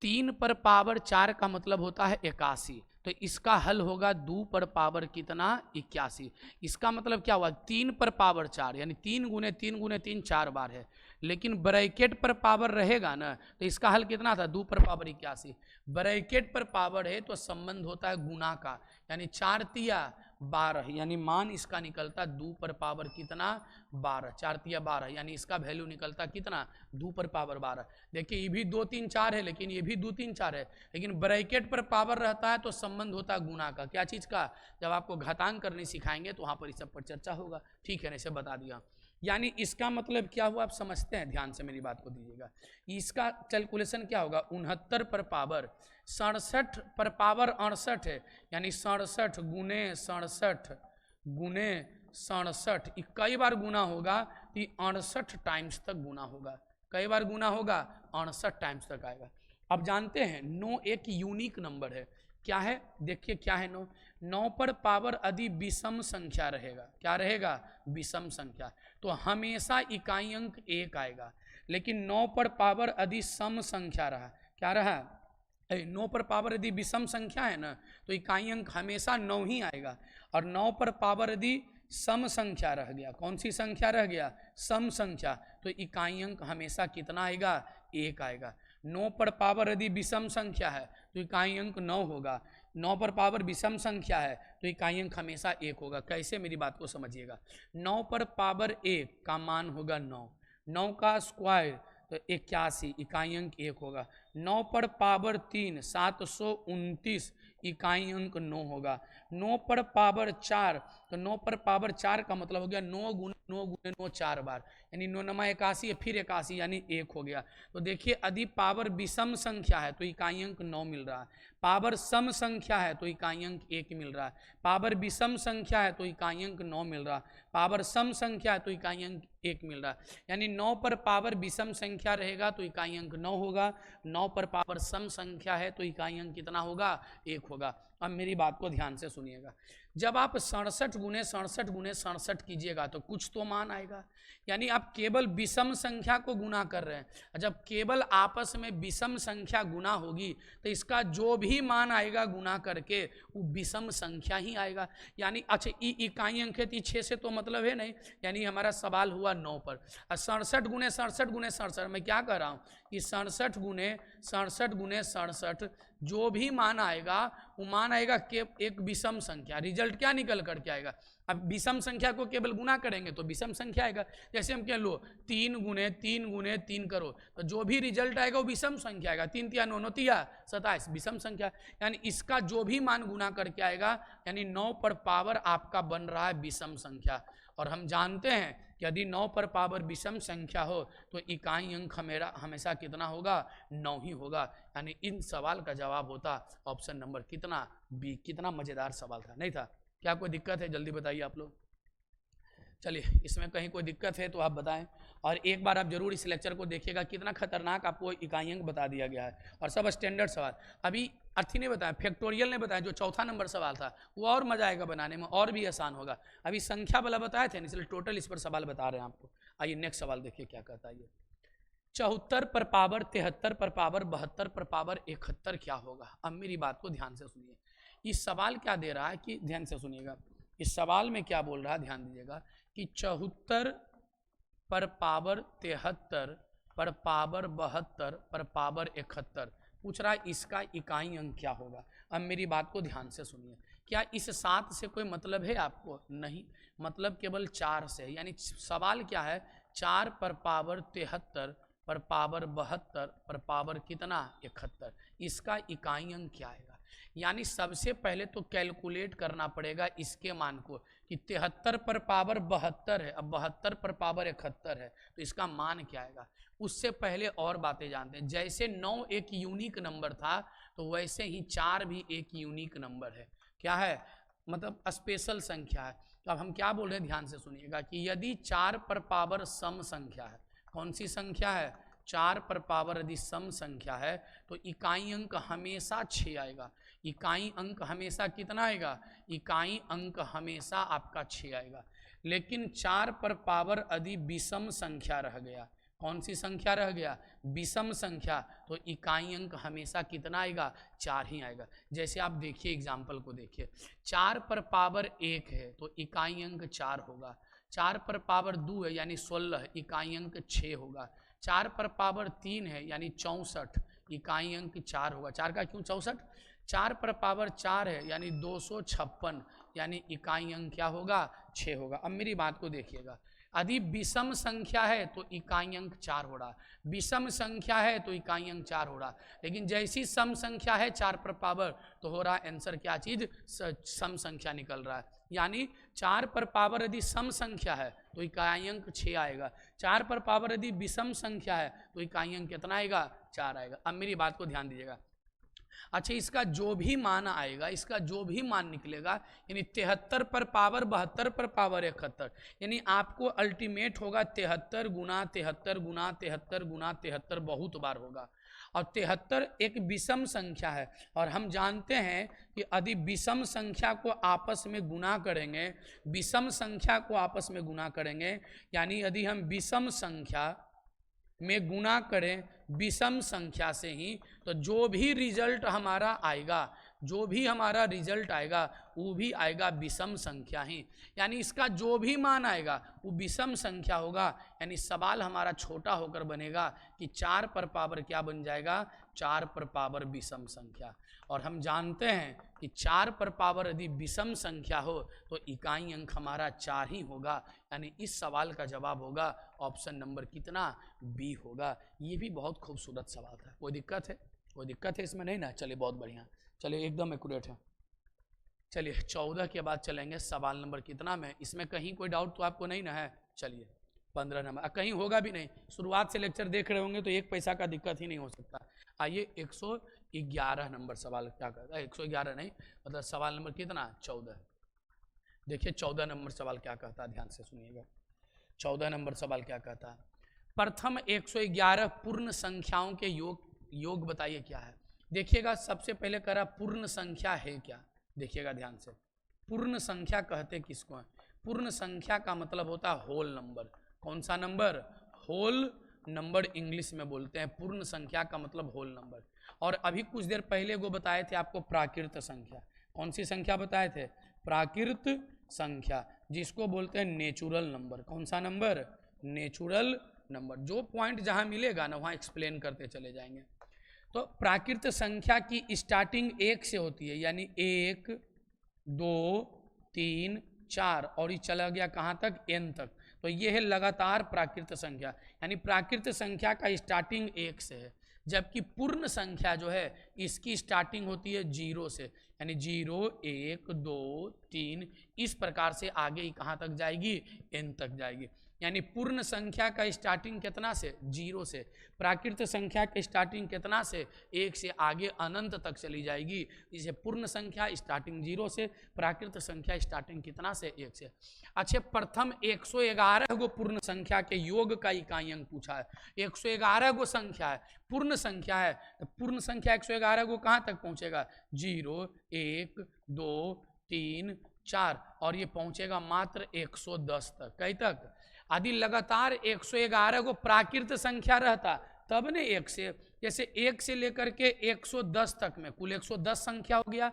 3 पर पावर 4 का मतलब होता है 81, तो इसका हल होगा 2 पर पावर कितना 81। इसका मतलब क्या हुआ, 3 पर पावर 4 यानी 3 गुने 3 गुने 3 4 बार है, लेकिन ब्रैकेट पर पावर रहेगा ना तो इसका हल कितना था 2 पर पावर 81। ब्रैकेट पर पावर है तो संबंध होता है गुना का, यानी 4 तिया 12, यानी मान इसका निकलता 2 पर पावर कितना 12, 4 तिया 12, यानी इसका वैल्यू निकलता कितना 2 पर पावर 12। देखिए ये भी 2 3 4 है, लेकिन ये भी 2 3 4 है, लेकिन ब्रैकेट पर पावर रहता है तो संबंध होता है गुना का। क्या चीज़ का? जब आपको घातांक करनी सिखाएंगे तो वहाँ पर इस सब पर चर्चा होगा, ठीक है ना, इसे बता दिया। यानी इसका मतलब क्या हुआ आप समझते हैं, ध्यान से मेरी बात को दीजिएगा। इसका कैलकुलेशन क्या होगा, 69 पर पावर 67 पर पावर 68 है, यानी 67 गुने 67 गुने 67, कई बार गुना होगा तो 68 टाइम्स तक गुना होगा, कई बार गुना होगा 68 टाइम्स तक आएगा। अब जानते हैं 9 एक यूनिक नंबर है, क्या है देखिए क्या है 9, 9 पर पावर यदि विषम संख्या रहेगा, क्या रहेगा विषम संख्या, तो हमेशा इकाई अंक 1 आएगा। लेकिन 9 पर पावर यदि सम संख्या रहा, क्या रहा 9 पर पावर यदि विषम संख्या है ना तो इकाई अंक हमेशा 9 ही आएगा। और 9 पर पावर यदि सम संख्या रह गया, कौन सी संख्या रह गया सम संख्या, तो इकाई अंक हमेशा कितना आएगा 1 आएगा। 9 पर पावर यदि विषम संख्या है तो इकाई अंक 9 होगा, 9 पर पावर विषम संख्या है तो इकाई अंक हमेशा 1 होगा। कैसे, मेरी बात को समझिएगा। 9 पर पावर 1 का मान होगा 9, 9 का स्क्वायर तो 81, इकाई अंक 1 होगा। 9 पर पावर 3 729, इकाई अंक 9 होगा। 9 पर पावर 4 तो 9 पर पावर 4 का मतलब हो गया 9 गुने 9 4 बार, यानी 9 9 81 फिर 81 यानी 1 हो गया। तो देखिए यदि पावर विषम संख्या है तो इकाई अंक 9 मिल रहा है, पावर सम संख्या है तो इकाई अंक 1 मिल रहा है, पावर विषम संख्या है तो इकाई अंक 9 मिल रहा है, पावर सम संख्या है तो इकाई अंक 1 मिल रहा है। यानी 9 पर पावर विषम संख्या रहेगा तो इकाई अंक 9 होगा, 9 पर पावर सम संख्या है तो इकाई अंक कितना होगा 1 होगा। अब मेरी बात को ध्यान से सुनिएगा, जब आप 67 गुने 67 गुने 67 कीजिएगा तो कुछ तो मान आएगा, यानी आप केवल विषम संख्या को गुना कर रहे हैं। जब केवल आपस में विषम संख्या गुना होगी तो इसका जो भी मान आएगा गुना करके वो विषम संख्या ही आएगा। यानी अच्छा इकाई अंक है, 6 से तो मतलब है नहीं, यानी हमारा सवाल हुआ 9 पर। 67 गुने 67 गुने 67, मैं क्या कर रहा हूँ कि 67 गुने 67 गुने 67 जो भी मान आएगा वो मान आएगा के एक विषम संख्या। रिजल्ट क्या निकल करके आएगा, अब विषम संख्या को केवल गुना करेंगे तो विषम संख्या आएगा। जैसे हम कह लो 3 गुने 3 गुने 3 करो तो जो भी रिजल्ट आएगा वो विषम संख्या आएगा। 3 तिया 9 9 तिया 27 विषम संख्या, यानी इसका जो भी मान गुना करके आएगा, यानी 9 पर पावर आपका बन रहा है विषम संख्या। और हम जानते हैं कि यदि 9 पर पावर विषम संख्या हो तो इकाई अंक हमेशा कितना होगा, 9 ही होगा। यानी इन सवाल का जवाब होता ऑप्शन नंबर कितना, बी। कितना मजेदार सवाल था, नहीं था? क्या कोई दिक्कत है, जल्दी बताइए आप लोग। चलिए, इसमें कहीं कोई दिक्कत है तो आप बताएं। और एक बार आप जरूर इस लेक्चर को देखिएगा, कितना खतरनाक आपको इकाई अंक बता दिया गया है और सब स्टैंडर्ड सवाल। अभी अर्थी ने बताया, फैक्टोरियल ने बताया, जो चौथा नंबर सवाल था वो और मजा आएगा बनाने में, और भी आसान होगा। अभी संख्या वाला बताए थे, इसलिए टोटल इस पर सवाल बता रहे हैं आपको। आइए नेक्स्ट सवाल देखिए क्या कहता है ये। 74 पर पावर 73 पर पावर 72 पर पावर 71 क्या होगा। अब मेरी बात को ध्यान से सुनिए, इस सवाल क्या दे रहा है कि ध्यान से सुनिएगा, इस सवाल में क्या बोल रहा है ध्यान दीजिएगा कि 74 पर पावर 73 पर पावर 72 पर पावर 71 पूछ रहा है, इसका इकाई अंक क्या होगा। अब मेरी बात को ध्यान से सुनिए, क्या इस 7 से कोई मतलब है आपको? नहीं, मतलब केवल 4 से है। यानी सवाल क्या है, 4 पर पावर 73 पर पावर 72 पर पावर कितना, 71, इसका इकाई अंक क्या आएगा। यानी सबसे पहले तो कैलकुलेट करना पड़ेगा इसके मान को कि 73 पर पावर 72 है, अब 72 पर पावर 71 है तो इसका मान क्या आएगा। उससे पहले और बातें जानते हैं, जैसे 9 एक यूनिक नंबर था तो वैसे ही 4 भी एक यूनिक नंबर है। क्या है, मतलब स्पेशल संख्या है। तो अब हम क्या बोल रहे हैं, ध्यान से सुनिएगा कि यदि 4 पर पावर सम संख्या है, कौन सी संख्या है, 4 पर पावर यदि सम संख्या है तो इकाई अंक हमेशा 6 आएगा। इकाई अंक हमेशा कितना आएगा, इकाई अंक हमेशा आपका 6 आएगा। लेकिन 4 पर पावर यदि विषम संख्या रह गया, कौन सी संख्या रह गया, विषम संख्या, तो इकाई अंक हमेशा कितना आएगा, 4 ही आएगा। जैसे आप देखिए एग्जाम्पल को देखिए, 4 पर पावर 1 है तो इकाई अंक 4 होगा। 4 पर पावर 2 है यानी 16, इकाई अंक 6 होगा। 4 पर पावर 3 है यानी 64, इकाई अंक 4 होगा। 4 का क्यों 64, 4 पर पावर 4 है यानी 256, यानी इकाई अंक क्या होगा, 6 होगा। अब मेरी बात को देखिएगा, यदि विषम संख्या है तो इकाई अंक 4 हो रहा, विषम संख्या है तो इकाई अंक 4 हो रहा। लेकिन जैसी सम संख्या है 4 पर पावर तो हो रहा आंसर क्या चीज, सम संख्या निकल रहा है। यानी 4 पर पावर यदि सम संख्या है तो इकाई अंक 6 आएगा, 4 पर पावर यदि विषम संख्या है तो इकाई अंक कितना आएगा, 4 आएगा। अब मेरी बात को ध्यान दीजिएगा। अच्छा, इसका जो भी मान आएगा, इसका जो भी मान निकलेगा, यानी 73 पर पावर 72 पर पावर 71, यानी आपको अल्टीमेट होगा 73 गुना 73 गुना 73 गुना 73 बहुत बार होगा। और 73 एक विषम संख्या है और हम जानते हैं कि यदि विषम संख्या को आपस में गुना करेंगे, विषम संख्या को आपस में गुना करेंगे, यानी यदि हम विषम संख्या में गुना करें विषम संख्या से ही, तो जो भी रिजल्ट हमारा आएगा, जो भी हमारा रिजल्ट आएगा वो भी आएगा विषम संख्या ही। यानी इसका जो भी मान आएगा वो विषम संख्या होगा। यानी सवाल हमारा छोटा होकर बनेगा कि 4 पर पावर क्या बन जाएगा, 4 पर पावर विषम संख्या। और हम जानते हैं कि 4 पर पावर यदि विषम संख्या हो तो इकाई अंक हमारा 4 ही होगा। यानी इस सवाल का जवाब होगा ऑप्शन नंबर कितना, बी होगा। ये भी बहुत खूबसूरत सवाल था। कोई दिक्कत है, कोई दिक्कत है इसमें नहीं ना? चलिए बहुत बढ़िया, चलिए एकदम एक्यूरेट है। चलिए 14 के बाद चलेंगे सवाल नंबर कितना में, इसमें कहीं कोई डाउट तो आपको नहीं ना है। चलिए 15 नंबर, कहीं होगा भी नहीं, शुरुआत से लेक्चर देख रहे होंगे तो 1 पैसा का दिक्कत ही नहीं हो सकता। आइए 111 नंबर सवाल क्या कहता है, 111 नहीं मतलब सवाल नंबर कितना, 14। देखिए 14 नंबर सवाल क्या कहता है, ध्यान से सुनिएगा। 14 नंबर सवाल क्या कहता है, प्रथम 111 पूर्ण संख्याओं के योग बताइए क्या है। देखिएगा सबसे पहले करा पूर्ण संख्या है क्या, देखिएगा ध्यान से, पूर्ण संख्या कहते किसको है? पूर्ण संख्या का मतलब होता है होल नंबर। कौन सा नंबर? होल नंबर इंग्लिश में बोलते हैं। पूर्ण संख्या का मतलब होल नंबर। और अभी कुछ देर पहले वो बताए थे आपको प्राकृत संख्या। कौन सी संख्या बताए थे? प्राकृत संख्या, जिसको बोलते हैं नेचुरल नंबर। कौन सा नंबर? Natural number. जो पॉइंट जहां मिलेगा ना वहां एक्सप्लेन करते चले जाएंगे। तो प्राकृत संख्या की स्टार्टिंग 1 से होती है, यानी 1 2 3 4 और ये चला गया कहाँ तक? n तक। तो ये है लगातार प्राकृत संख्या, यानी प्राकृत संख्या का स्टार्टिंग 1 से है। जबकि पूर्ण संख्या जो है इसकी स्टार्टिंग होती है 0 से, यानी 0 1 2 3 इस प्रकार से आगे ही कहाँ तक जाएगी? n तक जाएगी। यानी पूर्ण संख्या का स्टार्टिंग कितना से? 0 से। प्राकृत संख्या का स्टार्टिंग कितना से? 1 से, आगे अनंत तक चली जाएगी। इसे पूर्ण संख्या स्टार्टिंग 0 से, प्राकृत संख्या स्टार्टिंग कितना से? 1 से। अच्छा, प्रथम 111 गो पूर्ण संख्या के योग का इकाई अंक पूछा है। 111 गो संख्या है, पूर्ण संख्या है, तो पूर्ण संख्या 111 गो कहाँ तक पहुँचेगा? 0 1 2 3 4 और ये पहुँचेगा मात्र 110 तक। कहीं तक? यदि लगातार 111 को प्राकृत संख्या रहता तब ने 1 से, जैसे 1 से लेकर के 110 तक में कुल 110 संख्या हो गया।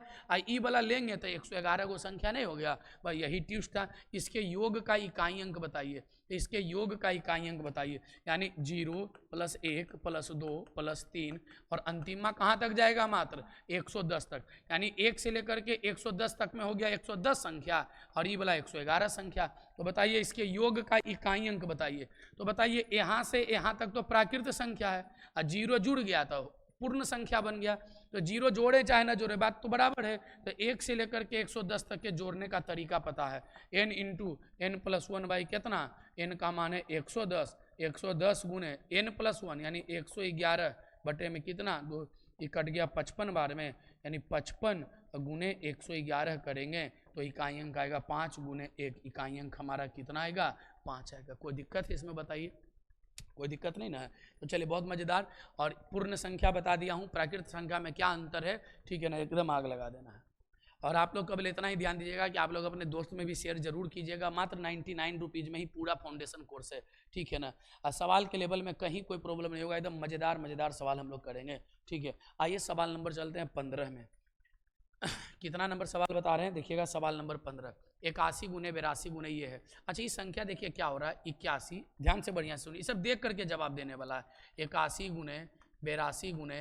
ई वाला लेंगे तो 111 को संख्या नहीं हो गया भाई, यही ट्विस्ट था। इसके योग का इकाई अंक बताइए, इसके योग का इकाई अंक बताइए। यानी 0 + 1 + 2 + 3 और अंतिमा कहाँ तक जाएगा? मात्र 110 तक। यानी 1 से लेकर के 110 तक में हो गया 110 संख्या और ये वाला 111 संख्या। तो बताइए इसके योग का इकाई अंक बताइए। तो बताइए यहाँ से यहाँ तक तो प्राकृत संख्या है और 0 जुड़ गया तो पूर्ण संख्या बन गया। तो 0 जोड़े चाहे ना जोड़े बात तो बराबर है। तो 1 से लेकर के 110 तक के जोड़ने का तरीका पता है। n × n + 1 बाई कितना? n का मान है 110। 110 गुने n + 1 यानी 111 बटे में कितना? 2 ये कट गया 55 बार में, यानी 55 गुने 111 करेंगे तो इकाई अंक आएगा 5 गुने 1। इकाई अंक हमारा कितना आएगा? 5 आएगा। कोई दिक्कत है इसमें बताइए? कोई दिक्कत नहीं ना है। तो चलिए बहुत मज़ेदार। और पूर्ण संख्या बता दिया हूँ, प्राकृत संख्या में क्या अंतर है, ठीक है ना, एकदम आग लगा देना है। और आप लोग केवल इतना ही ध्यान दीजिएगा कि आप लोग अपने दोस्त में भी शेयर जरूर कीजिएगा। मात्र 99 रुपीज़ में ही पूरा फाउंडेशन कोर्स है, ठीक है ना। और सवाल के लेवल में कहीं कोई प्रॉब्लम नहीं होगा, एकदम मज़ेदार सवाल हम लोग करेंगे, ठीक है। आइए सवाल नंबर चलते हैं 15 में। कितना नंबर सवाल बता रहे हैं? देखिएगा सवाल नंबर 15, 81 गुने 82 गुने ये है। अच्छा, ये संख्या देखिए क्या हो रहा है, 81, ध्यान से बढ़िया सुनिए, सब देख करके जवाब देने वाला है। 81 गुने 82 गुने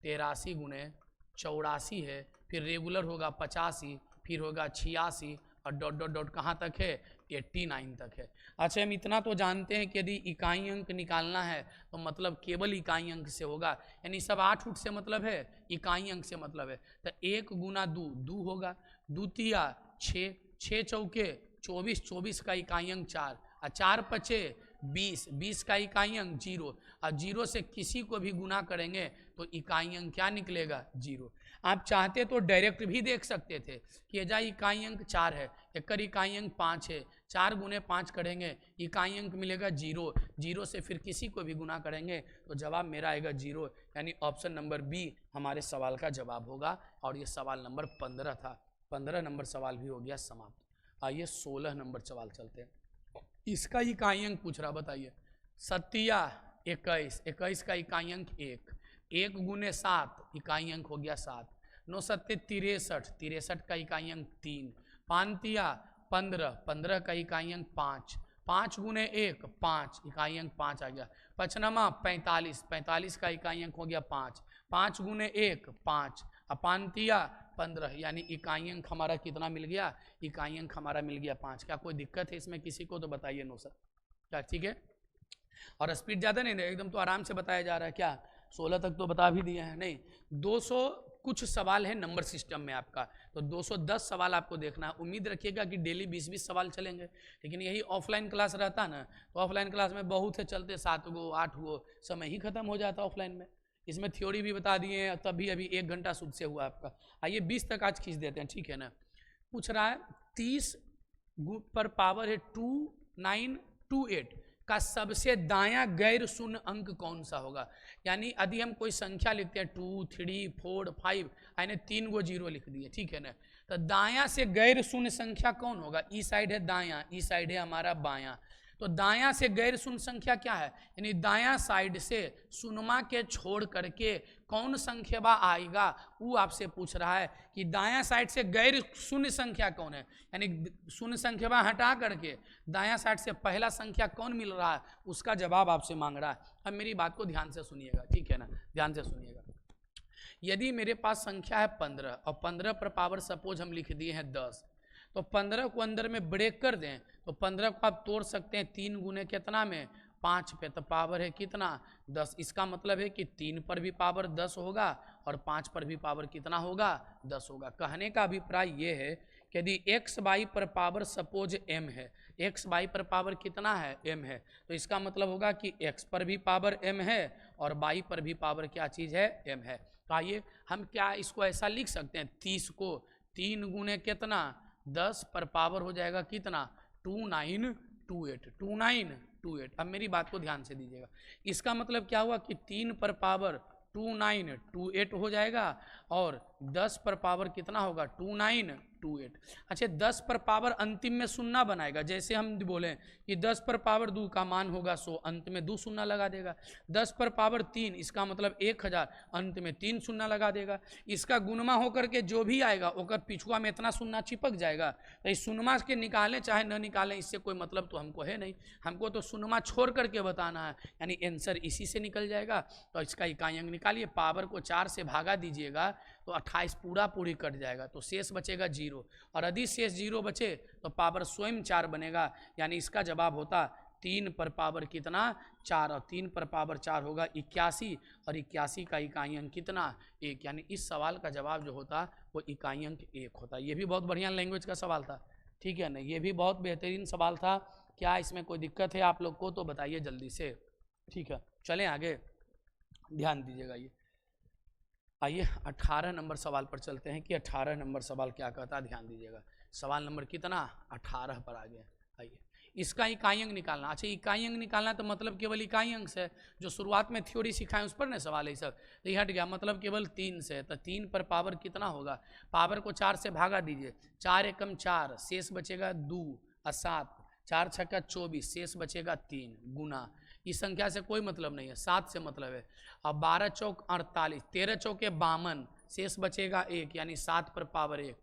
83 गुने 84 है, फिर रेगुलर होगा 85, फिर होगा 86 और डॉट डॉट डॉट कहाँ तक है? 89 तक है। अच्छा, हम इतना तो जानते हैं कि यदि इकाई अंक निकालना है तो मतलब केवल इकाई अंक से होगा, यानी सब 8 उठ से मतलब है, इकाई अंक से मतलब है। तो 1 गुना 2 2 होगा, 2 तिया 6, 6 चौके 24, 24 का इकाई अंक 4 और 4 पचे 20, 20 का इकाई अंक 0 और 0 से किसी को भी गुना करेंगे तो इकाई अंक क्या निकलेगा? 0। आप चाहते तो डायरेक्ट भी देख सकते थे कि जा इकाई अंक 4 है, एक इकाई अंक 5 है, 4 गुने 5 करेंगे इकाई अंक मिलेगा 0, 0 से फिर किसी को भी गुना करेंगे तो जवाब मेरा आएगा 0, यानी ऑप्शन नंबर बी हमारे सवाल का जवाब होगा। और ये सवाल नंबर 15 था। 15 नंबर सवाल भी हो गया समाप्त। आइए 16 नंबर सवाल चलते हैं। इसका इकाई अंक पूछ रहा, बताइए। 7 21, 21 का इकाई अंक 1, 1 गुने 7 इकाई अंक हो गया 7, 9 7 63, 63 का इकाई अंक 3, 5 तिया 15, 15 का इकाई अंक 5, 5 गुने 1 5 इकाई अंक 5 आ गया। 5 नमा 45, 45 का इकाई अंक हो गया 5, 5 गुने 1 5 और 5 तिया 15, यानी इकाई अंक हमारा कितना मिल गया? इकाई अंक हमारा मिल गया 5। क्या कोई दिक्कत है इसमें किसी को? तो बताइए नो सर, क्या ठीक है? और स्पीड ज़्यादा नहीं, एकदम तो आराम से बताया जा रहा है। क्या 16 तक तो बता भी दिए हैं? नहीं, 200 कुछ सवाल है नंबर सिस्टम में आपका, तो 210 सवाल आपको देखना है। उम्मीद रखिएगा कि डेली 20-20 सवाल चलेंगे, लेकिन यही ऑफलाइन क्लास रहता ना तो ऑफलाइन क्लास में बहुत है चलते 7 गो 8 गो समय ही खत्म हो जाता ऑफलाइन में। इसमें थ्योरी भी बता दिए हैं, तभी अभी 1 घंटा शुद्ध से हुआ आपका। आइए 20 तक आज खींच देते हैं, ठीक है ना। पूछ रहा है 30 पर पावर है 2928 का सबसे दायां गैर शून्य अंक कौन सा होगा? यानी यदि हम कोई संख्या लिखते हैं 2 3 4 5, यानी 3 गो 0 लिख दिए, ठीक है ना। तो दायां से गैर शून्य संख्या कौन होगा? ई साइड है दायां, ई साइड है हमारा बायां। तो दायां से गैर शून्य संख्या क्या है? यानी दायां साइड से शून्यमा के छोड़ करके कौन संख्या आएगा, वो आपसे पूछ रहा है कि दायां साइड से गैर शून्य संख्या कौन है। यानी शून्य संख्या हटा करके दायां साइड से पहला संख्या कौन मिल रहा है, उसका जवाब आपसे मांग रहा है। अब मेरी बात को ध्यान से सुनिएगा, ठीक है ना, ध्यान से सुनिएगा। यदि मेरे पास संख्या है 15 और 15 पर पावर सपोज हम लिख दिए हैं 10, तो 15 को अंदर में ब्रेक कर दें तो 15 को आप तोड़ सकते हैं 3 गुने कितना में, 5 पे, तो पावर है कितना, 10। इसका मतलब है कि 3 पर भी पावर 10 होगा और 5 पर भी पावर कितना होगा, 10 होगा। कहने का अभिप्राय ये है कि यदि x बाई पर पावर सपोज m है, x बाई पर पावर कितना है, m है, तो इसका मतलब होगा कि x पर भी पावर m है और y पर भी पावर क्या चीज़ है, m है। तो आइए हम क्या इसको ऐसा लिख सकते हैं, 30 को 3 गुने कितना, 10 पर पावर हो जाएगा कितना, 2928, 2928। अब मेरी बात को ध्यान से दीजिएगा, इसका मतलब क्या हुआ कि 3 पर पावर 2928 हो जाएगा और 10 पर पावर कितना होगा, 2928। अच्छा, 10 पर पावर अंतिम में शून्य बनाएगा, जैसे हम बोले कि 10 पर पावर 2 का मान होगा 100, अंत में 2 शून्य लगा देगा। 10 पर पावर 3, इसका मतलब 1000, अंत में 3 शून्य लगा देगा। इसका गुणमा होकर के जो भी आएगा ओकर पिछुआ में इतना शून्य चिपक जाएगा। तो इस शून्यमा के निकालें चाहे न निकालें, इससे कोई मतलब तो हमको है नहीं, हमको तो शून्यमा छोड़ करके बताना है, यानी आंसर इसी से निकल जाएगा। तो इसका इकाई अंक निकालिए, पावर को 4 से भागा दीजिएगा तो 28 पूरा पूरी कट जाएगा, तो शेष बचेगा 0, और यदि शेष 0 बचे तो पावर स्वयं 4 बनेगा, यानी इसका जवाब होता 3 पर पावर कितना, 4, और 3 पर पावर 4 होगा 81, और 81 का इकाई अंक कितना, 1, यानी इस सवाल का जवाब जो होता वो इकाई अंक 1 होता। ये भी बहुत बढ़िया लैंग्वेज का सवाल था, ठीक है ना, ये भी बहुत बेहतरीन सवाल था। क्या इसमें कोई दिक्कत है आप लोग को तो बताइए जल्दी से, ठीक है। चलें आगे, ध्यान दीजिएगा। ये आइए 18 नंबर सवाल पर चलते हैं कि 18 नंबर सवाल क्या कहता है, ध्यान दीजिएगा। सवाल नंबर कितना, 18 पर आ गया। आइए इसका इकाई अंक निकालना। अच्छा, इकाई अंक निकालना तो मतलब केवल इकाई अंक से, जो शुरुआत में थ्योरी सिखाएं उस पर ना सवाल है सब, तो ये हट गया, मतलब केवल 3 से। तो 3 पर पावर कितना होगा, पावर को 4 से भागा दीजिए, 4 एकम 4, शेष बचेगा 2 और 7, 4 छक्का 24, शेष बचेगा 3, गुना इस संख्या से कोई मतलब नहीं है, 7 से मतलब है। अब 12 चौक 48, 13 चौके 52, शेष बचेगा 1, यानी 7 पर पावर 1,